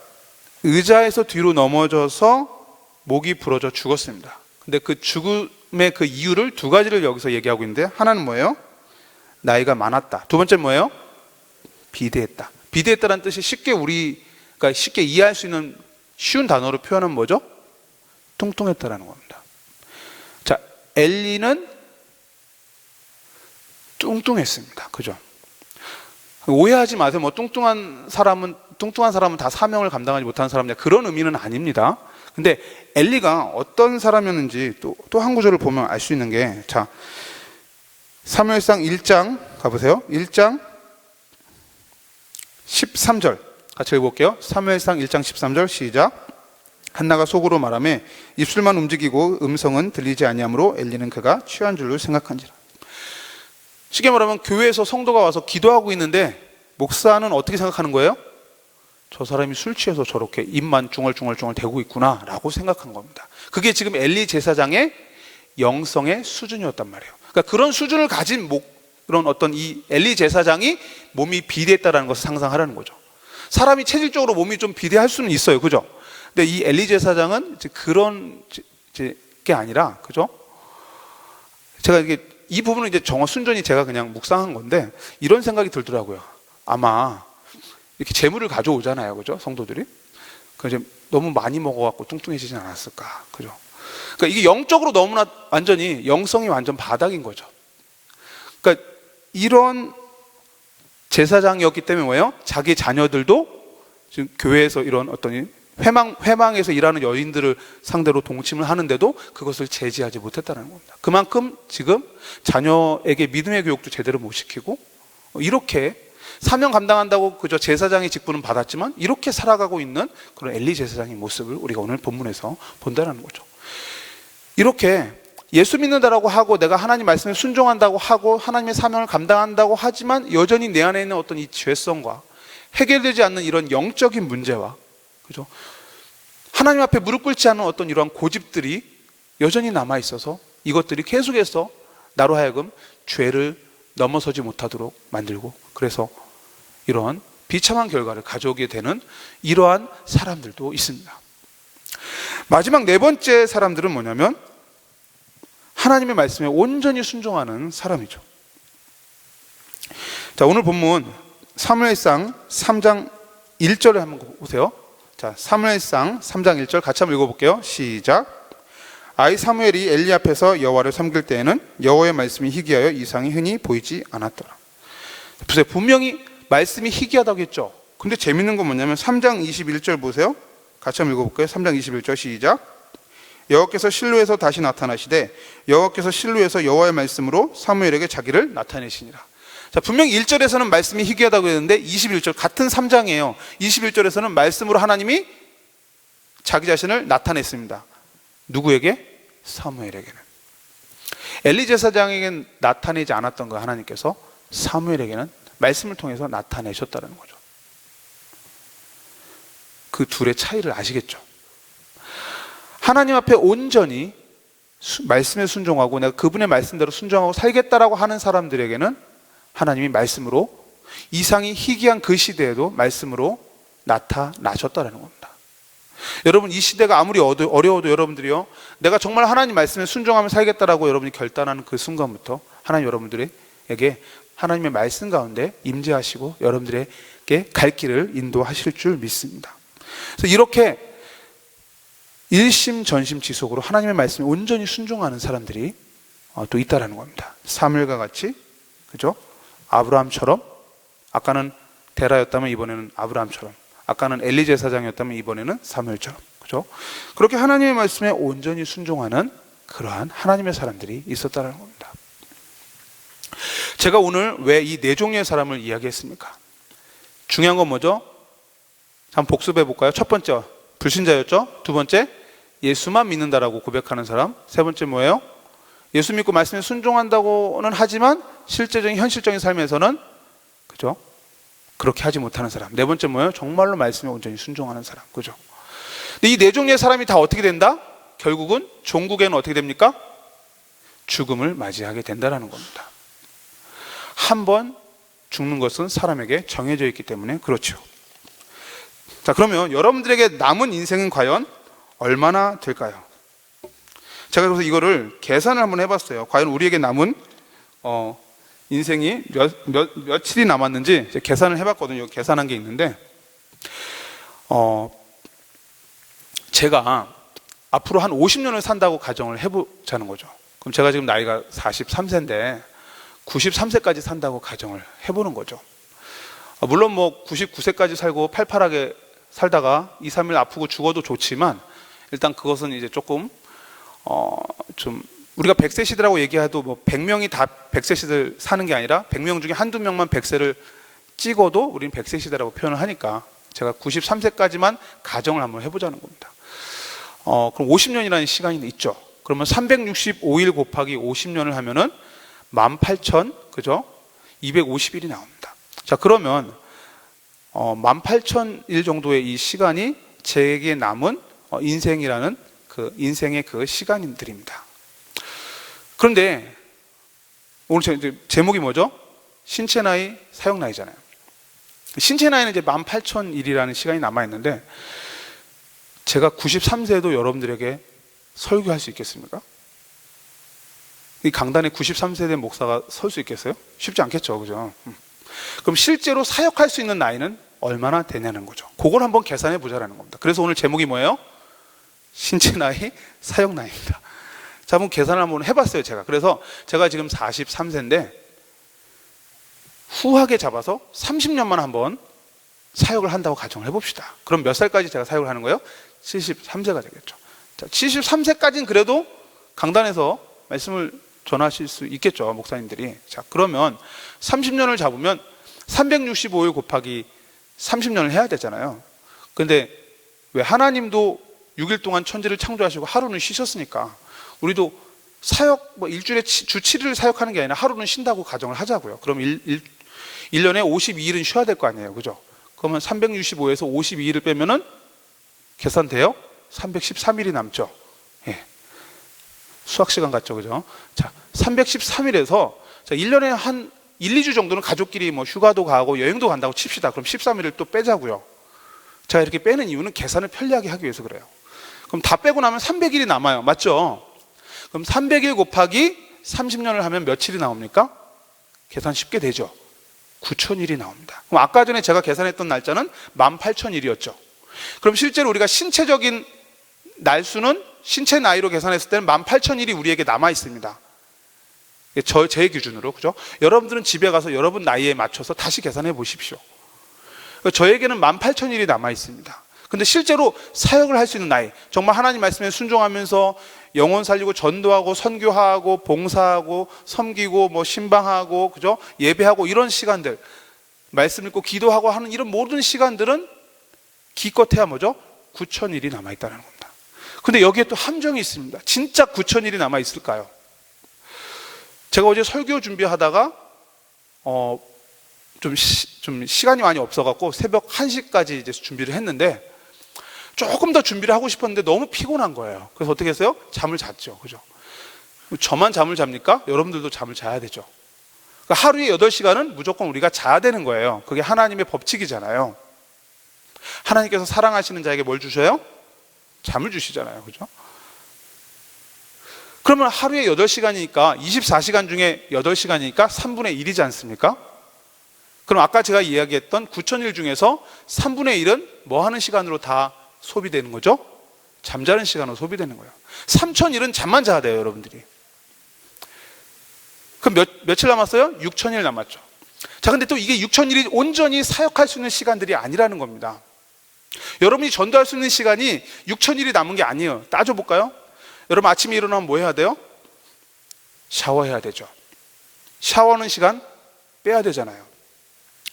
의자에서 뒤로 넘어져서 목이 부러져 죽었습니다. 근데 그 죽음의 그 이유를 두 가지를 여기서 얘기하고 있는데, 하나는 뭐예요? 나이가 많았다. 두 번째는 뭐예요? 비대했다. 비대했다는 뜻이 그러니까 쉽게 이해할 수 있는 쉬운 단어로 표현하면 뭐죠? 뚱뚱했다라는 겁니다. 자, 엘리는 뚱뚱했습니다. 그죠? 오해하지 마세요. 뭐 뚱뚱한 사람은 다 사명을 감당하지 못하는 사람이냐, 그런 의미는 아닙니다. 근데 엘리가 어떤 사람이었는지 또 한 구절을 보면 알 수 있는 게, 자, 사무엘상 1장 가보세요. 1장 13절 같이 읽어볼게요. 사무엘상 1장 13절 시작. 한나가 속으로 말하며 입술만 움직이고 음성은 들리지 아니하므로 엘리는 그가 취한 줄로 생각한지라. 쉽게 말하면 교회에서 성도가 와서 기도하고 있는데 목사는 어떻게 생각하는 거예요? 저 사람이 술 취해서 저렇게 입만 중얼중얼 대고 있구나 라고 생각한 겁니다. 그게 지금 엘리 제사장의 영성의 수준이었단 말이에요. 그러니까 그런 수준을 가진 그런 어떤 이 엘리 제사장이 몸이 비대했다는 것을 상상하라는 거죠. 사람이 체질적으로 몸이 좀 비대할 수는 있어요. 그죠? 근데 이 엘리 제사장은 이제 그런 게 아니라, 그죠? 제가 이 부분은 이제 순전히 제가 그냥 묵상한 건데, 이런 생각이 들더라고요. 아마 이렇게 재물을 가져오잖아요. 그죠? 성도들이. 그래서 너무 많이 먹어갖고 뚱뚱해지진 않았을까. 그죠? 그러니까 이게 영적으로 너무나 완전히 영성이 완전 바닥인 거죠. 그러니까 이런 제사장이었기 때문에 뭐예요? 자기 자녀들도 지금 교회에서 이런 어떤 회망에서 일하는 여인들을 상대로 동침을 하는데도 그것을 제지하지 못했다는 겁니다. 그만큼 지금 자녀에게 믿음의 교육도 제대로 못 시키고, 이렇게 사명 감당한다고 그저 제사장의 직분은 받았지만 이렇게 살아가고 있는 그런 엘리 제사장의 모습을 우리가 오늘 본문에서 본다는 거죠. 이렇게 예수 믿는다라고 하고 내가 하나님 말씀에 순종한다고 하고 하나님의 사명을 감당한다고 하지만 여전히 내 안에 있는 어떤 이 죄성과 해결되지 않는 이런 영적인 문제와, 그죠? 하나님 앞에 무릎 꿇지 않은 어떤 이러한 고집들이 여전히 남아 있어서 이것들이 계속해서 나로 하여금 죄를 넘어서지 못하도록 만들고, 그래서 이러한 비참한 결과를 가져오게 되는 이러한 사람들도 있습니다. 마지막 네 번째 사람들은 뭐냐면 하나님의 말씀에 온전히 순종하는 사람이죠. 자, 오늘 본문 사무엘상 3장 1절을 한번 보세요. 자, 사무엘상 3장 1절 같이 한번 읽어볼게요. 시작. 아이 사무엘이 엘리 앞에서 여호와를 섬길 때에는 여호와의 말씀이 희귀하여 이상이 흔히 보이지 않았더라. 보세요. 분명히 말씀이 희귀하다고 했죠. 근데 재밌는 건 뭐냐면 3장 21절 보세요. 같이 한번 읽어볼까요? 3장 21절 시작. 여호와께서 실로에서 다시 나타나시되 여호와께서 실로에서 여호와의 말씀으로 사무엘에게 자기를 나타내시니라. 자, 분명히 1절에서는 말씀이 희귀하다고 했는데 21절 같은 3장이에요. 21절에서는 말씀으로 하나님이 자기 자신을 나타냈습니다. 누구에게? 사무엘에게는. 엘리 제사장에게는 나타내지 않았던 거 하나님께서 사무엘에게는 말씀을 통해서 나타내셨다는 거죠. 그 둘의 차이를 아시겠죠? 하나님 앞에 온전히 말씀에 순종하고 내가 그분의 말씀대로 순종하고 살겠다라고 하는 사람들에게는 하나님이 말씀으로 이상이 희귀한 그 시대에도 말씀으로 나타나셨다라는 겁니다. 여러분, 이 시대가 아무리 어려워도 여러분들이요, 내가 정말 하나님 말씀에 순종하며 살겠다라고 여러분이 결단하는 그 순간부터 하나님 여러분들에게 하나님의 말씀 가운데 임재하시고 여러분들에게 갈 길을 인도하실 줄 믿습니다. 그래서 이렇게 일심전심지속으로 하나님의 말씀에 온전히 순종하는 사람들이 또 있다라는 겁니다. 사무엘과 같이, 그죠? 아브라함처럼, 아까는 데라였다면 이번에는 아브라함처럼, 아까는 엘리 제사장이었다면 이번에는 사무엘처럼, 그죠? 그렇게 하나님의 말씀에 온전히 순종하는 그러한 하나님의 사람들이 있었다는 겁니다. 제가 오늘 왜 이 네 종류의 사람을 이야기했습니까? 중요한 건 뭐죠? 한번 복습해 볼까요? 첫 번째, 불신자였죠? 두 번째, 예수만 믿는다라고 고백하는 사람. 세 번째 뭐예요? 예수 믿고 말씀에 순종한다고는 하지만 실제적인 현실적인 삶에서는, 그죠? 그렇게 하지 못하는 사람. 네 번째 뭐예요? 정말로 말씀에 온전히 순종하는 사람. 그죠? 근데 이 네 종류의 사람이 다 어떻게 된다? 결국은 종국에는 어떻게 됩니까? 죽음을 맞이하게 된다라는 겁니다. 한 번 죽는 것은 사람에게 정해져 있기 때문에 그렇죠. 자, 그러면 여러분들에게 남은 인생은 과연 얼마나 될까요? 제가 그래서 이거를 계산을 한번 해봤어요. 과연 우리에게 남은 인생이 며칠이 남았는지 계산을 해봤거든요. 계산한 게 있는데, 제가 앞으로 한 50년을 산다고 가정을 해보자는 거죠. 그럼 제가 지금 나이가 43세인데 93세까지 산다고 가정을 해보는 거죠. 물론 뭐 99세까지 살고 팔팔하게 살다가 2, 3일 아프고 죽어도 좋지만, 일단 그것은 이제 조금 좀 우리가 100세 시대라고 얘기해도 뭐 100명이 다 100세 시대를 사는 게 아니라 100명 중에 한두 명만 100세를 찍어도 우리는 100세 시대라고 표현을 하니까 제가 93세까지만 가정을 한번 해보자는 겁니다. 그럼 50년이라는 시간이 있죠. 그러면 365일 곱하기 50년을 하면은 18,000, 그죠? 250일이 나옵니다. 자, 그러면 18,000일 정도의 이 시간이 제게 남은 인생이라는 그 인생의 그 시간들입니다. 그런데 오늘 제목이 뭐죠? 신체 나이, 사역 나이잖아요. 신체 나이는 이제 18,000일이라는 시간이 남아있는데, 제가 93세도 여러분들에게 설교할 수 있겠습니까? 이 강단에 93세 된 목사가 설 수 있겠어요? 쉽지 않겠죠, 그죠? 그럼 실제로 사역할 수 있는 나이는 얼마나 되냐는 거죠. 그걸 한번 계산해 보자라는 겁니다. 그래서 오늘 제목이 뭐예요? 신체 나이, 사역 나이입니다. 자, 한번 계산을 한번 해봤어요, 제가. 그래서 제가 지금 43세인데 후하게 잡아서 30년만 한번 사역을 한다고 가정을 해봅시다. 그럼 몇 살까지 제가 사역을 하는 거예요? 73세가 되겠죠. 자, 73세까지는 그래도 강단에서 말씀을 전하실 수 있겠죠, 목사님들이. 자, 그러면 30년을 잡으면 365일 곱하기 30년을 해야 되잖아요. 근데 왜 하나님도 6일 동안 천지를 창조하시고 하루는 쉬셨으니까 우리도 사역, 뭐 일주일에 주 7일을 사역하는 게 아니라 하루는 쉰다고 가정을 하자고요. 그럼 1년에 52일은 쉬어야 될 거 아니에요, 그죠? 그러면 365에서 52일을 빼면은 계산돼요? 313일이 남죠. 예. 수학 시간 같죠, 그죠? 자, 313일에서 1년에 한 1, 2주 정도는 가족끼리 뭐 휴가도 가고 여행도 간다고 칩시다. 그럼 13일을 또 빼자고요. 제가 이렇게 빼는 이유는 계산을 편리하게 하기 위해서 그래요. 그럼 다 빼고 나면 300일이 남아요. 맞죠? 그럼 300일 곱하기 30년을 하면 며칠이 나옵니까? 계산 쉽게 되죠. 9,000일이 나옵니다. 그럼 아까 전에 제가 계산했던 날짜는 18,000일이었죠. 그럼 실제로 우리가 신체적인 날수는 신체 나이로 계산했을 때는 18,000일이 우리에게 남아 있습니다. 제 기준으로, 그죠? 여러분들은 집에 가서 여러분 나이에 맞춰서 다시 계산해 보십시오. 저에게는 18,000일이 남아 있습니다. 근데 실제로 사역을 할 수 있는 나이, 정말 하나님 말씀에 순종하면서 영혼 살리고 전도하고 선교하고 봉사하고 섬기고 뭐 신방하고, 그죠? 예배하고 이런 시간들, 말씀 읽고 기도하고 하는 이런 모든 시간들은 기껏해야 뭐죠? 9,000일이 남아 있다는 겁니다. 근데 여기에 또 함정이 있습니다. 진짜 9,000일이 남아 있을까요? 제가 어제 설교 준비하다가 좀 시간이 많이 없어갖고 새벽 1시까지 이제 준비를 했는데, 조금 더 준비를 하고 싶었는데 너무 피곤한 거예요. 그래서 어떻게 했어요? 잠을 잤죠. 그죠? 저만 잠을 잡니까? 여러분들도 잠을 자야 되죠. 그러니까 하루에 8시간은 무조건 우리가 자야 되는 거예요. 그게 하나님의 법칙이잖아요. 하나님께서 사랑하시는 자에게 뭘 주셔요? 잠을 주시잖아요. 그죠? 그러면 하루에 8시간이니까 24시간 중에 8시간이니까 3분의 1이지 않습니까? 그럼 아까 제가 이야기했던 9,000일 중에서 3분의 1은 뭐 하는 시간으로 다 소비되는 거죠? 잠자는 시간으로 소비되는 거예요. 3,000일은 잠만 자야 돼요, 여러분들이. 그럼 며칠 남았어요? 6,000일 남았죠. 자, 근데 또 이게 6,000일이 온전히 사역할 수 있는 시간들이 아니라는 겁니다. 여러분이 전도할 수 있는 시간이 6,000일이 남은 게 아니에요. 따져볼까요? 여러분 아침에 일어나면 뭐 해야 돼요? 샤워해야 되죠. 샤워하는 시간 빼야 되잖아요.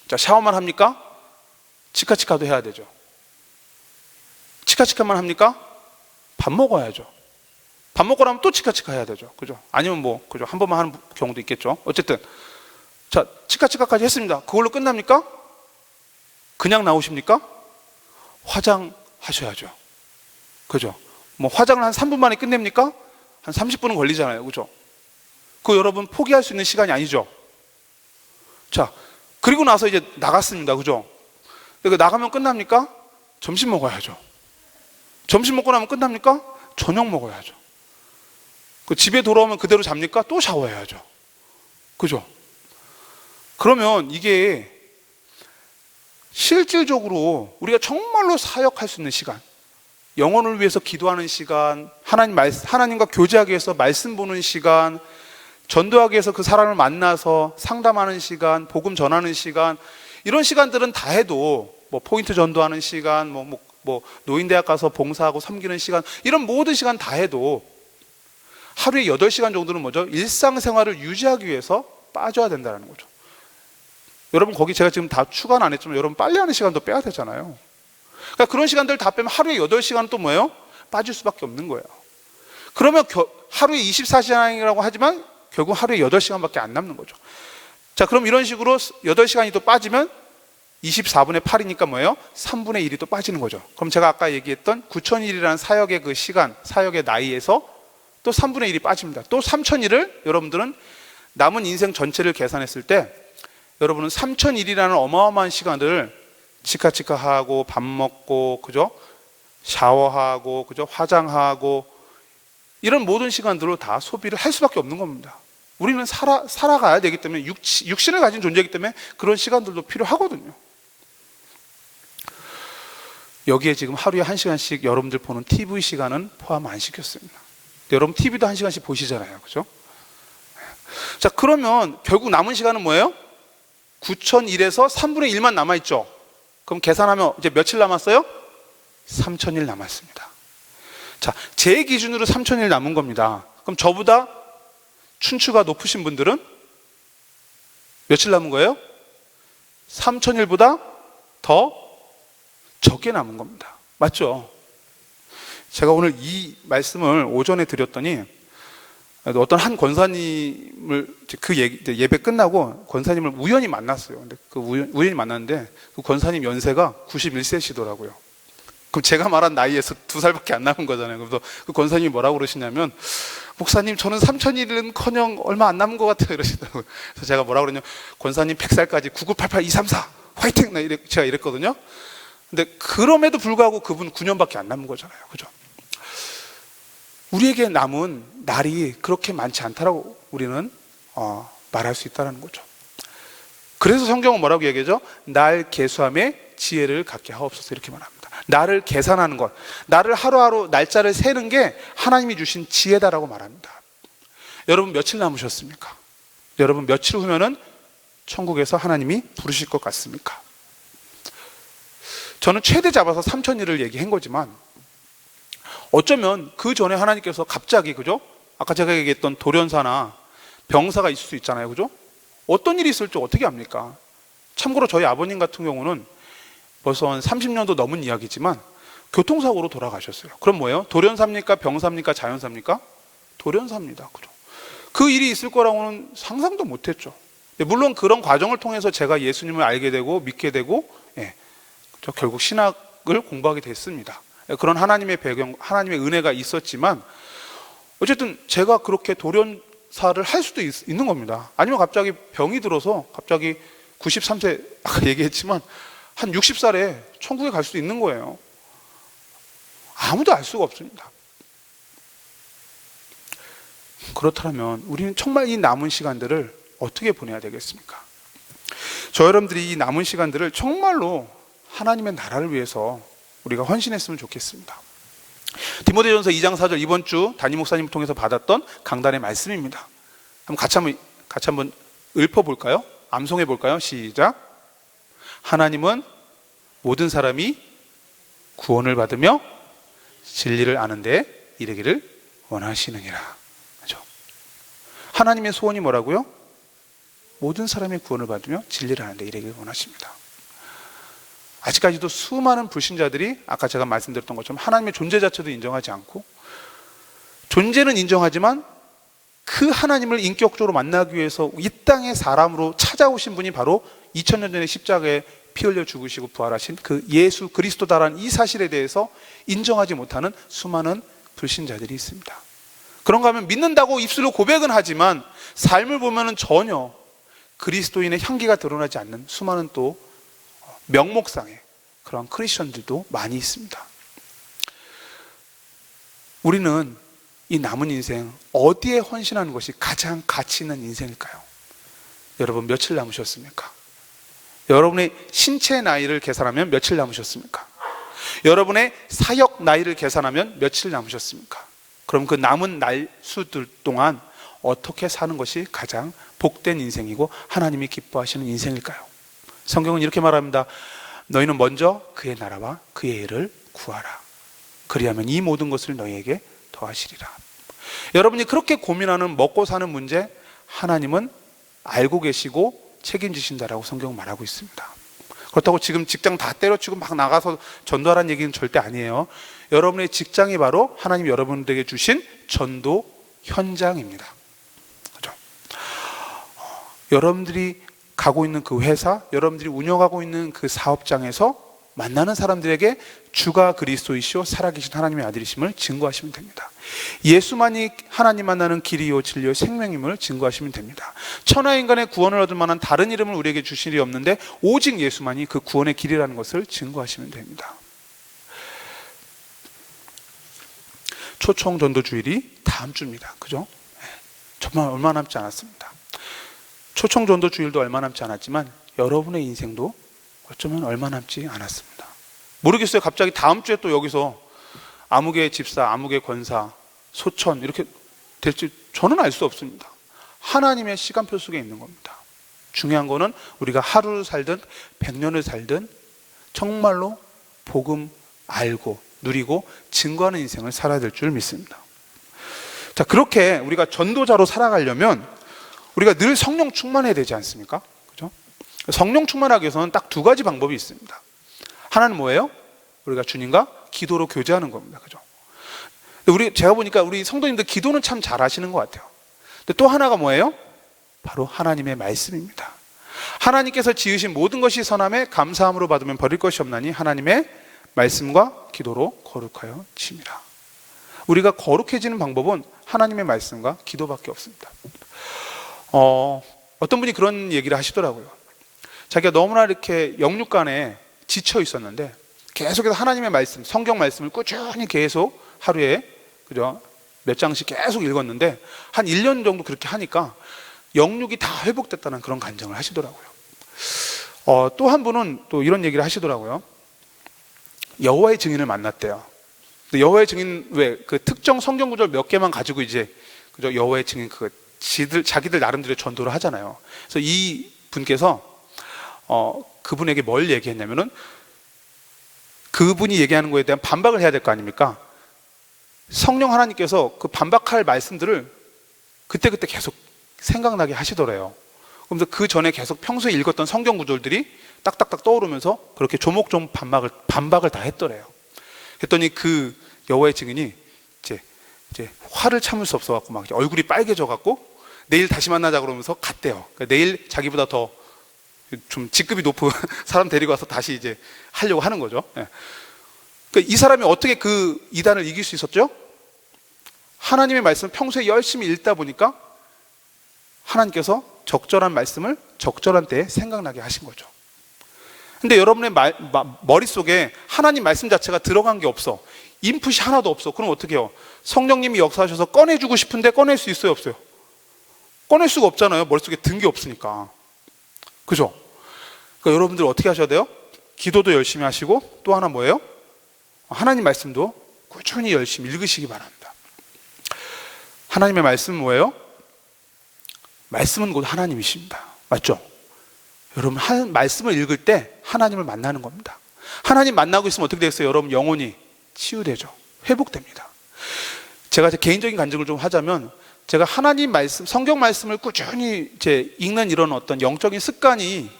자, 샤워만 합니까? 치카치카도 해야 되죠. 치카치카만 합니까? 밥 먹어야죠. 밥 먹고 나면 또 치카치카 해야 되죠. 그죠? 아니면 뭐, 그죠? 한 번만 하는 경우도 있겠죠. 어쨌든. 자, 치카치카까지 했습니다. 그걸로 끝납니까? 그냥 나오십니까? 화장하셔야죠. 그죠? 뭐, 화장을 한 3분 만에 끝냅니까? 한 30분은 걸리잖아요. 그죠? 그거 여러분 포기할 수 있는 시간이 아니죠. 자, 그리고 나서 이제 나갔습니다. 그죠? 그러니까 나가면 끝납니까? 점심 먹어야죠. 점심 먹고 나면 끝납니까? 저녁 먹어야죠. 그 집에 돌아오면 그대로 잡니까? 또 샤워해야죠. 그죠? 그러면 이게 실질적으로 우리가 정말로 사역할 수 있는 시간, 영혼을 위해서 기도하는 시간, 하나님과 교제하기 위해서 말씀 보는 시간, 전도하기 위해서 그 사람을 만나서 상담하는 시간, 복음 전하는 시간, 이런 시간들은 다 해도 뭐 포인트 전도하는 시간, 뭐 노인대학 가서 봉사하고 섬기는 시간, 이런 모든 시간 다 해도 하루에 8시간 정도는 뭐죠? 일상생활을 유지하기 위해서 빠져야 된다는 거죠. 여러분 거기 제가 지금 다 추가는 안 했지만 여러분 빨래하는 시간도 빼야 되잖아요. 그러니까 그런 시간들 다 빼면 하루에 8시간은 또 뭐예요? 빠질 수밖에 없는 거예요. 그러면 하루에 24시간이라고 하지만 결국 하루에 8시간밖에 안 남는 거죠. 자, 그럼 이런 식으로 8시간이 또 빠지면 24분의 8이니까 뭐예요? 3분의 1이 또 빠지는 거죠. 그럼 제가 아까 얘기했던 9,000일이라는 사역의 그 시간, 사역의 나이에서 또 3분의 1이 빠집니다. 또 3,000일을 여러분들은 남은 인생 전체를 계산했을 때 여러분은 3,000일이라는 어마어마한 시간을 치카치카하고 밥 먹고, 그죠? 샤워하고, 그죠? 화장하고, 이런 모든 시간들로 다 소비를 할 수밖에 없는 겁니다. 우리는 살아가야 되기 때문에 육신을 가진 존재이기 때문에 그런 시간들도 필요하거든요. 여기에 지금 하루에 1시간씩 여러분들 보는 TV 시간은 포함 안 시켰습니다. 여러분 TV도 1시간씩 보시잖아요. 그죠? 자, 그러면 결국 남은 시간은 뭐예요? 9,001에서 3분의 1만 남아있죠. 그럼 계산하면 이제 며칠 남았어요? 3,000일 남았습니다. 자, 제 기준으로 3,000일 남은 겁니다. 그럼 저보다 춘추가 높으신 분들은 며칠 남은 거예요? 3,000일보다 더 적게 남은 겁니다. 맞죠? 제가 오늘 이 말씀을 오전에 드렸더니 어떤 한 권사님을 예배 끝나고 권사님을 우연히 만났어요. 근데 우연히 만났는데 그 권사님 연세가 91세시더라고요. 그럼 제가 말한 나이에서 2살밖에 안 남은 거잖아요. 그래서 그 권사님이 뭐라고 그러시냐면, 목사님 저는 3,000일은커녕 얼마 안 남은 것 같아요 이러시더라고요. 그래서 제가 뭐라고 그러냐면, 권사님 100살까지 9988234 화이팅! 제가 이랬거든요. 근데 그럼에도 불구하고 그분 9년밖에 안 남은 거잖아요. 그죠? 우리에게 남은 날이 그렇게 많지 않다라고 우리는 말할 수 있다는 거죠. 그래서 성경은 뭐라고 얘기하죠? 날 계수함에 지혜를 갖게 하옵소서, 이렇게 말합니다. 나를 계산하는 것, 나를 하루하루 날짜를 세는 게 하나님이 주신 지혜다라고 말합니다. 여러분 며칠 남으셨습니까? 여러분 며칠 후면은 천국에서 하나님이 부르실 것 같습니까? 저는 최대 잡아서 3,000일을 얘기한 거지만 어쩌면 그 전에 하나님께서 갑자기, 그죠? 아까 제가 얘기했던 돌연사나 병사가 있을 수 있잖아요. 그죠? 어떤 일이 있을지 어떻게 압니까? 참고로 저희 아버님 같은 경우는 벌써 한 30년도 넘은 이야기지만 교통사고로 돌아가셨어요. 그럼 뭐예요? 돌연사입니까? 병사입니까? 자연사입니까? 돌연사입니다. 그죠? 그 일이 있을 거라고는 상상도 못했죠. 물론 그런 과정을 통해서 제가 예수님을 알게 되고 믿게 되고, 결국 신학을 공부하게 됐습니다. 그런 하나님의 배경, 하나님의 은혜가 있었지만 어쨌든 제가 그렇게 돌연사를 할 수도 있는 겁니다. 아니면 갑자기 병이 들어서 갑자기 93세 아까 얘기했지만 한 60살에 천국에 갈 수도 있는 거예요. 아무도 알 수가 없습니다. 그렇다면 우리는 정말 이 남은 시간들을 어떻게 보내야 되겠습니까? 저 여러분들이 이 남은 시간들을 정말로 하나님의 나라를 위해서 우리가 헌신했으면 좋겠습니다. 디모데전서 2장 4절 이번 주 담임 목사님을 통해서 받았던 강단의 말씀입니다. 같이 한번 읊어볼까요? 암송해볼까요? 시작. 하나님은 모든 사람이 구원을 받으며 진리를 아는 데 이르기를 원하시느니라. 그렇죠? 하나님의 소원이 뭐라고요? 모든 사람이 구원을 받으며 진리를 아는 데 이르기를 원하십니다. 아직까지도 수많은 불신자들이 아까 제가 말씀드렸던 것처럼 하나님의 존재 자체도 인정하지 않고 존재는 인정하지만 그 하나님을 인격적으로 만나기 위해서 이 땅에 사람으로 찾아오신 분이 바로 2000년 전에 십자가에 피 흘려 죽으시고 부활하신 그 예수 그리스도다라는 이 사실에 대해서 인정하지 못하는 수많은 불신자들이 있습니다. 그런가 하면 믿는다고 입술로 고백은 하지만 삶을 보면은 전혀 그리스도인의 향기가 드러나지 않는 수많은 또 명목상의 그런 크리스천들도 많이 있습니다. 우리는 이 남은 인생 어디에 헌신하는 것이 가장 가치 있는 인생일까요? 여러분 며칠 남으셨습니까? 여러분의 신체 나이를 계산하면 며칠 남으셨습니까? 여러분의 사역 나이를 계산하면 며칠 남으셨습니까? 그럼 그 남은 날수들 동안 어떻게 사는 것이 가장 복된 인생이고 하나님이 기뻐하시는 인생일까요? 성경은 이렇게 말합니다. 너희는 먼저 그의 나라와 그의 의를 구하라. 그리하면 이 모든 것을 너희에게 더하시리라. 여러분이 그렇게 고민하는 먹고 사는 문제 하나님은 알고 계시고 책임지신다라고 성경은 말하고 있습니다. 그렇다고 지금 직장 다 때려치고 막 나가서 전도하라는 얘기는 절대 아니에요. 여러분의 직장이 바로 하나님 여러분들에게 주신 전도 현장입니다. 그렇죠? 여러분들이 가고 있는 그 회사, 여러분들이 운영하고 있는 그 사업장에서 만나는 사람들에게 주가 그리스도이시오 살아계신 하나님의 아들이심을 증거하시면 됩니다. 예수만이 하나님 만나는 길이요 진리요 생명임을 증거하시면 됩니다. 천하인간의 구원을 얻을 만한 다른 이름을 우리에게 주실 일이 없는데 오직 예수만이 그 구원의 길이라는 것을 증거하시면 됩니다. 초청 전도 주일이 다음 주입니다. 그죠? 정말 얼마 남지 않았습니다. 초청 전도 주일도 얼마 남지 않았지만 여러분의 인생도 어쩌면 얼마 남지 않았습니다. 모르겠어요. 갑자기 다음 주에 또 여기서 아무개 집사, 아무개 권사, 소천 이렇게 될지 저는 알 수 없습니다. 하나님의 시간표 속에 있는 겁니다. 중요한 거는 우리가 하루를 살든 100년을 살든 정말로 복음 알고 누리고 증거하는 인생을 살아야 될 줄 믿습니다. 자, 그렇게 우리가 전도자로 살아가려면 우리가 늘 성령 충만해야 되지 않습니까? 그죠? 성령 충만하기 위해서는 딱 두 가지 방법이 있습니다. 하나는 뭐예요? 우리가 주님과 기도로 교제하는 겁니다. 그죠? 제가 보니까 우리 성도님들 기도는 참 잘하시는 것 같아요. 근데 또 하나가 뭐예요? 바로 하나님의 말씀입니다. 하나님께서 지으신 모든 것이 선함에 감사함으로 받으면 버릴 것이 없나니 하나님의 말씀과 기도로 거룩하여 지니라. 우리가 거룩해지는 방법은 하나님의 말씀과 기도밖에 없습니다. 어떤 분이 그런 얘기를 하시더라고요. 자기가 너무나 이렇게 영육간에 지쳐 있었는데 계속해서 하나님의 말씀, 성경 말씀을 꾸준히 계속 하루에 그죠? 몇 장씩 계속 읽었는데 한 1년 정도 그렇게 하니까 영육이 다 회복됐다는 그런 간증을 하시더라고요. 또 한 분은 또 이런 얘기를 하시더라고요. 여호와의 증인을 만났대요. 여호와의 증인 왜 그 특정 성경 구절 몇 개만 가지고 이제 그죠? 여호와의 증인 자기들 나름대로 전도를 하잖아요. 그래서 이 분께서 그분에게 뭘 얘기했냐면은 그분이 얘기하는 거에 대한 반박을 해야 될 거 아닙니까? 성령 하나님께서 그 반박할 말씀들을 그때그때 계속 생각나게 하시더래요. 그러면서 그 전에 계속 평소에 읽었던 성경 구절들이 딱딱딱 떠오르면서 그렇게 조목조목 반박을 다 했더래요. 했더니 그 여호와의 증인이 이제 화를 참을 수 없어갖고 막 얼굴이 빨개져갖고 내일 다시 만나자 그러면서 갔대요. 그러니까 내일 자기보다 더 좀 직급이 높은 사람 데리고 와서 다시 이제 하려고 하는 거죠. 예. 그러니까 이 사람이 어떻게 그 이단을 이길 수 있었죠? 하나님의 말씀을 평소에 열심히 읽다 보니까 하나님께서 적절한 말씀을 적절한 때에 생각나게 하신 거죠. 근데 여러분의 머릿속에 하나님 말씀 자체가 들어간 게 없어. 인풋이 하나도 없어. 그럼 어떻게 해요? 성령님이 역사하셔서 꺼내주고 싶은데 꺼낼 수 있어요, 없어요? 꺼낼 수가 없잖아요. 머릿속에 든 게 없으니까. 그죠? 그러니까 여러분들 어떻게 하셔야 돼요? 기도도 열심히 하시고 또 하나 뭐예요? 하나님 말씀도 꾸준히 열심히 읽으시기 바랍니다. 하나님의 말씀은 뭐예요? 말씀은 곧 하나님이십니다. 맞죠? 여러분 말씀을 읽을 때 하나님을 만나는 겁니다. 하나님 만나고 있으면 어떻게 되겠어요? 여러분 영혼이 치유되죠. 회복됩니다. 제가 제 개인적인 간증을 좀 하자면 제가 하나님 말씀, 성경 말씀을 꾸준히 이제 읽는 이런 어떤 영적인 습관이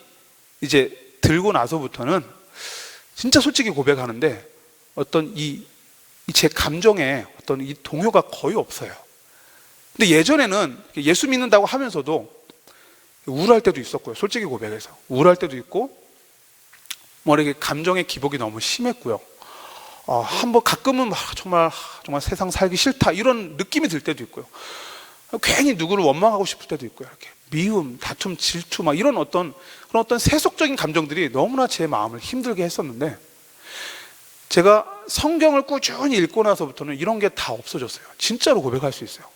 이제 들고 나서부터는 진짜 솔직히 고백하는데 어떤 제 감정에 어떤 이 동요가 거의 없어요. 근데 예전에는 예수 믿는다고 하면서도 우울할 때도 있었고요. 솔직히 고백해서 우울할 때도 있고 뭐 이렇게 감정의 기복이 너무 심했고요. 한번 가끔은 정말 세상 살기 싫다 이런 느낌이 들 때도 있고요. 괜히 누구를 원망하고 싶을 때도 있고요. 이렇게 미움, 다툼, 질투 막 이런 그런 어떤 세속적인 감정들이 너무나 제 마음을 힘들게 했었는데 제가 성경을 꾸준히 읽고 나서부터는 이런 게 다 없어졌어요. 진짜로 고백할 수 있어요.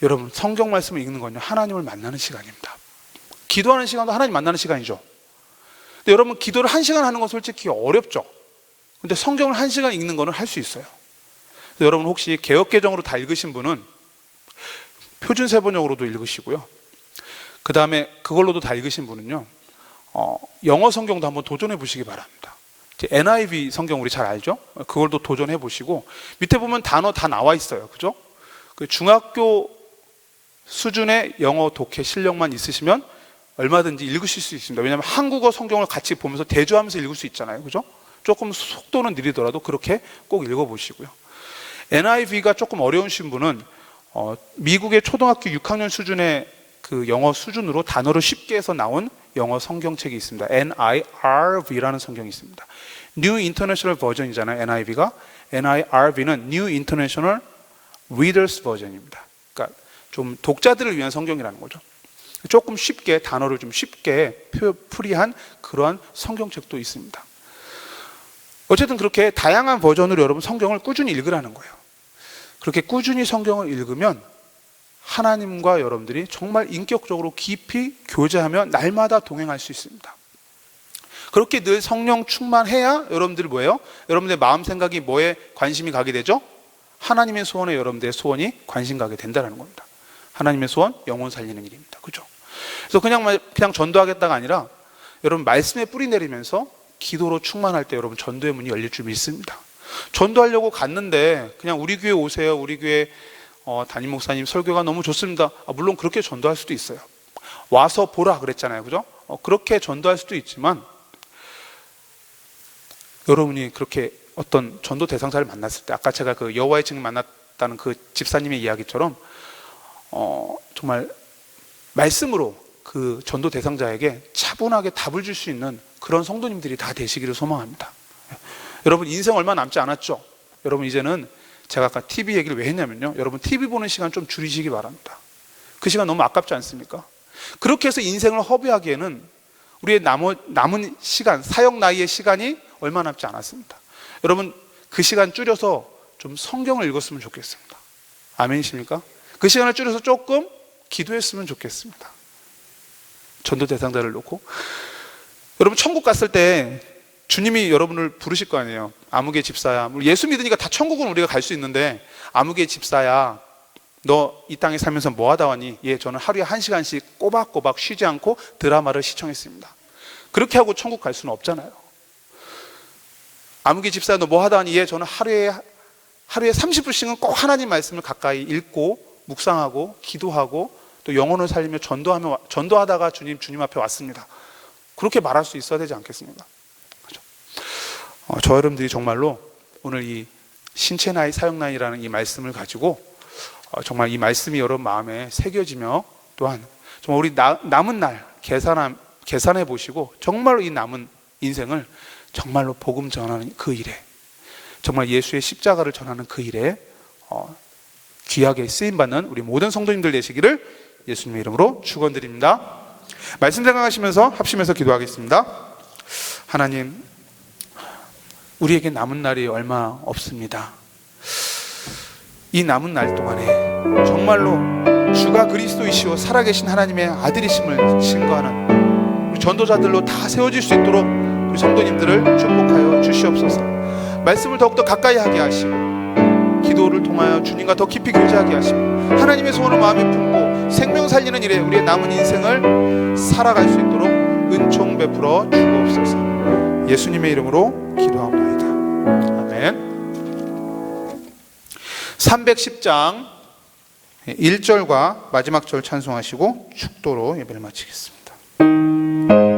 여러분 성경 말씀을 읽는 건요 하나님을 만나는 시간입니다. 기도하는 시간도 하나님 만나는 시간이죠. 근데 여러분 기도를 1시간 하는 건 솔직히 어렵죠. 근데 성경을 1시간 읽는 거는 할 수 있어요. 여러분 혹시 개역개정으로 다 읽으신 분은 표준세번역으로도 읽으시고요. 그 다음에 그걸로도 다 읽으신 분은요 영어 성경도 한번 도전해 보시기 바랍니다. NIV 성경 우리 잘 알죠? 그걸도 도전해 보시고 밑에 보면 단어 다 나와 있어요. 그죠? 그 중학교 수준의 영어 독해 실력만 있으시면 얼마든지 읽으실 수 있습니다. 왜냐하면 한국어 성경을 같이 보면서 대조하면서 읽을 수 있잖아요. 그죠? 조금 속도는 느리더라도 그렇게 꼭 읽어보시고요. NIV가 조금 어려우신 분은 미국의 초등학교 6학년 수준의 그 영어 수준으로 단어를 쉽게 해서 나온 영어 성경책이 있습니다. NIRV라는 성경이 있습니다. New International Version이잖아요. NIV가. NIRV는 New International Readers Version입니다. 그러니까 좀 독자들을 위한 성경이라는 거죠. 조금 쉽게 단어를 좀 쉽게 풀이한 그러한 성경책도 있습니다. 어쨌든 그렇게 다양한 버전으로 여러분 성경을 꾸준히 읽으라는 거예요. 그렇게 꾸준히 성경을 읽으면 하나님과 여러분들이 정말 인격적으로 깊이 교제하며 날마다 동행할 수 있습니다. 그렇게 늘 성령 충만해야 여러분들이 뭐예요? 여러분들의 마음 생각이 뭐에 관심이 가게 되죠? 하나님의 소원에 여러분들의 소원이 관심 가게 된다는 겁니다. 하나님의 소원, 영혼 살리는 일입니다. 그죠? 그래서 그냥 전도하겠다가 아니라 여러분 말씀에 뿌리 내리면서 기도로 충만할 때 여러분 전도의 문이 열릴 줄 믿습니다. 전도하려고 갔는데 그냥 우리 교회 오세요. 우리 교회 담임 목사님 설교가 너무 좋습니다. 물론 그렇게 전도할 수도 있어요. 와서 보라 그랬잖아요. 그죠? 그렇게 전도할 수도 있지만 여러분이 그렇게 어떤 전도 대상자를 만났을 때 아까 제가 그 여호와의 증인 만났다는 그 집사님의 이야기처럼 정말 말씀으로 그 전도 대상자에게 차분하게 답을 줄 수 있는 그런 성도님들이 다 되시기를 소망합니다. 여러분 인생 얼마 남지 않았죠? 여러분 이제는 제가 아까 TV 얘기를 왜 했냐면요 여러분 TV 보는 시간 좀 줄이시기 바랍니다. 그 시간 너무 아깝지 않습니까? 그렇게 해서 인생을 허비하기에는 우리의 남은 시간, 사역 나이의 시간이 얼마 남지 않았습니다. 여러분 그 시간 줄여서 좀 성경을 읽었으면 좋겠습니다. 아멘이십니까? 그 시간을 줄여서 조금 기도했으면 좋겠습니다. 전도 대상자를 놓고 여러분 천국 갔을 때 주님이 여러분을 부르실 거 아니에요. 아무개 집사야. 예수 믿으니까 다 천국은 우리가 갈 수 있는데 아무개 집사야 너 이 땅에 살면서 뭐 하다 왔니? 예, 저는 하루에 1시간씩 꼬박꼬박 쉬지 않고 드라마를 시청했습니다. 그렇게 하고 천국 갈 수는 없잖아요. 아무개 집사야 너 뭐 하다 왔니? 예, 저는 하루에 30분씩은 꼭 하나님 말씀을 가까이 읽고 묵상하고 기도하고 또 영혼을 살리며 전도하다가 주님 앞에 왔습니다. 그렇게 말할 수 있어야 되지 않겠습니까? 그렇죠? 저 여러분들이 정말로 오늘 이 신체 나이 사역 나이라는 이 말씀을 가지고 정말 이 말씀이 여러분 마음에 새겨지며 또한 정말 우리 남은 날 계산해 보시고 정말로 이 남은 인생을 정말로 복음 전하는 그 일에 정말 예수의 십자가를 전하는 그 일에 귀하게 쓰임받는 우리 모든 성도님들 되시기를 예수님의 이름으로 축원드립니다. 말씀 생각하시면서 합심해서 기도하겠습니다. 하나님, 우리에게 남은 날이 얼마 없습니다. 이 남은 날 동안에 정말로 주가 그리스도이시오 살아계신 하나님의 아들이심을 증거하는 우리 전도자들로 다 세워질 수 있도록 우리 성도님들을 축복하여 주시옵소서. 말씀을 더욱더 가까이 하게 하시고 기도를 통하여 주님과 더 깊이 교제하게 하시고 하나님의 소원을 마음에 품고 생명 살리는 일에 우리의 남은 인생을 살아갈 수 있도록 은총 베풀어 주옵소서. 예수님의 이름으로 기도하옵나이다. 아멘. 310장 1절과 마지막 절 찬송하시고 축도로 예배를 마치겠습니다.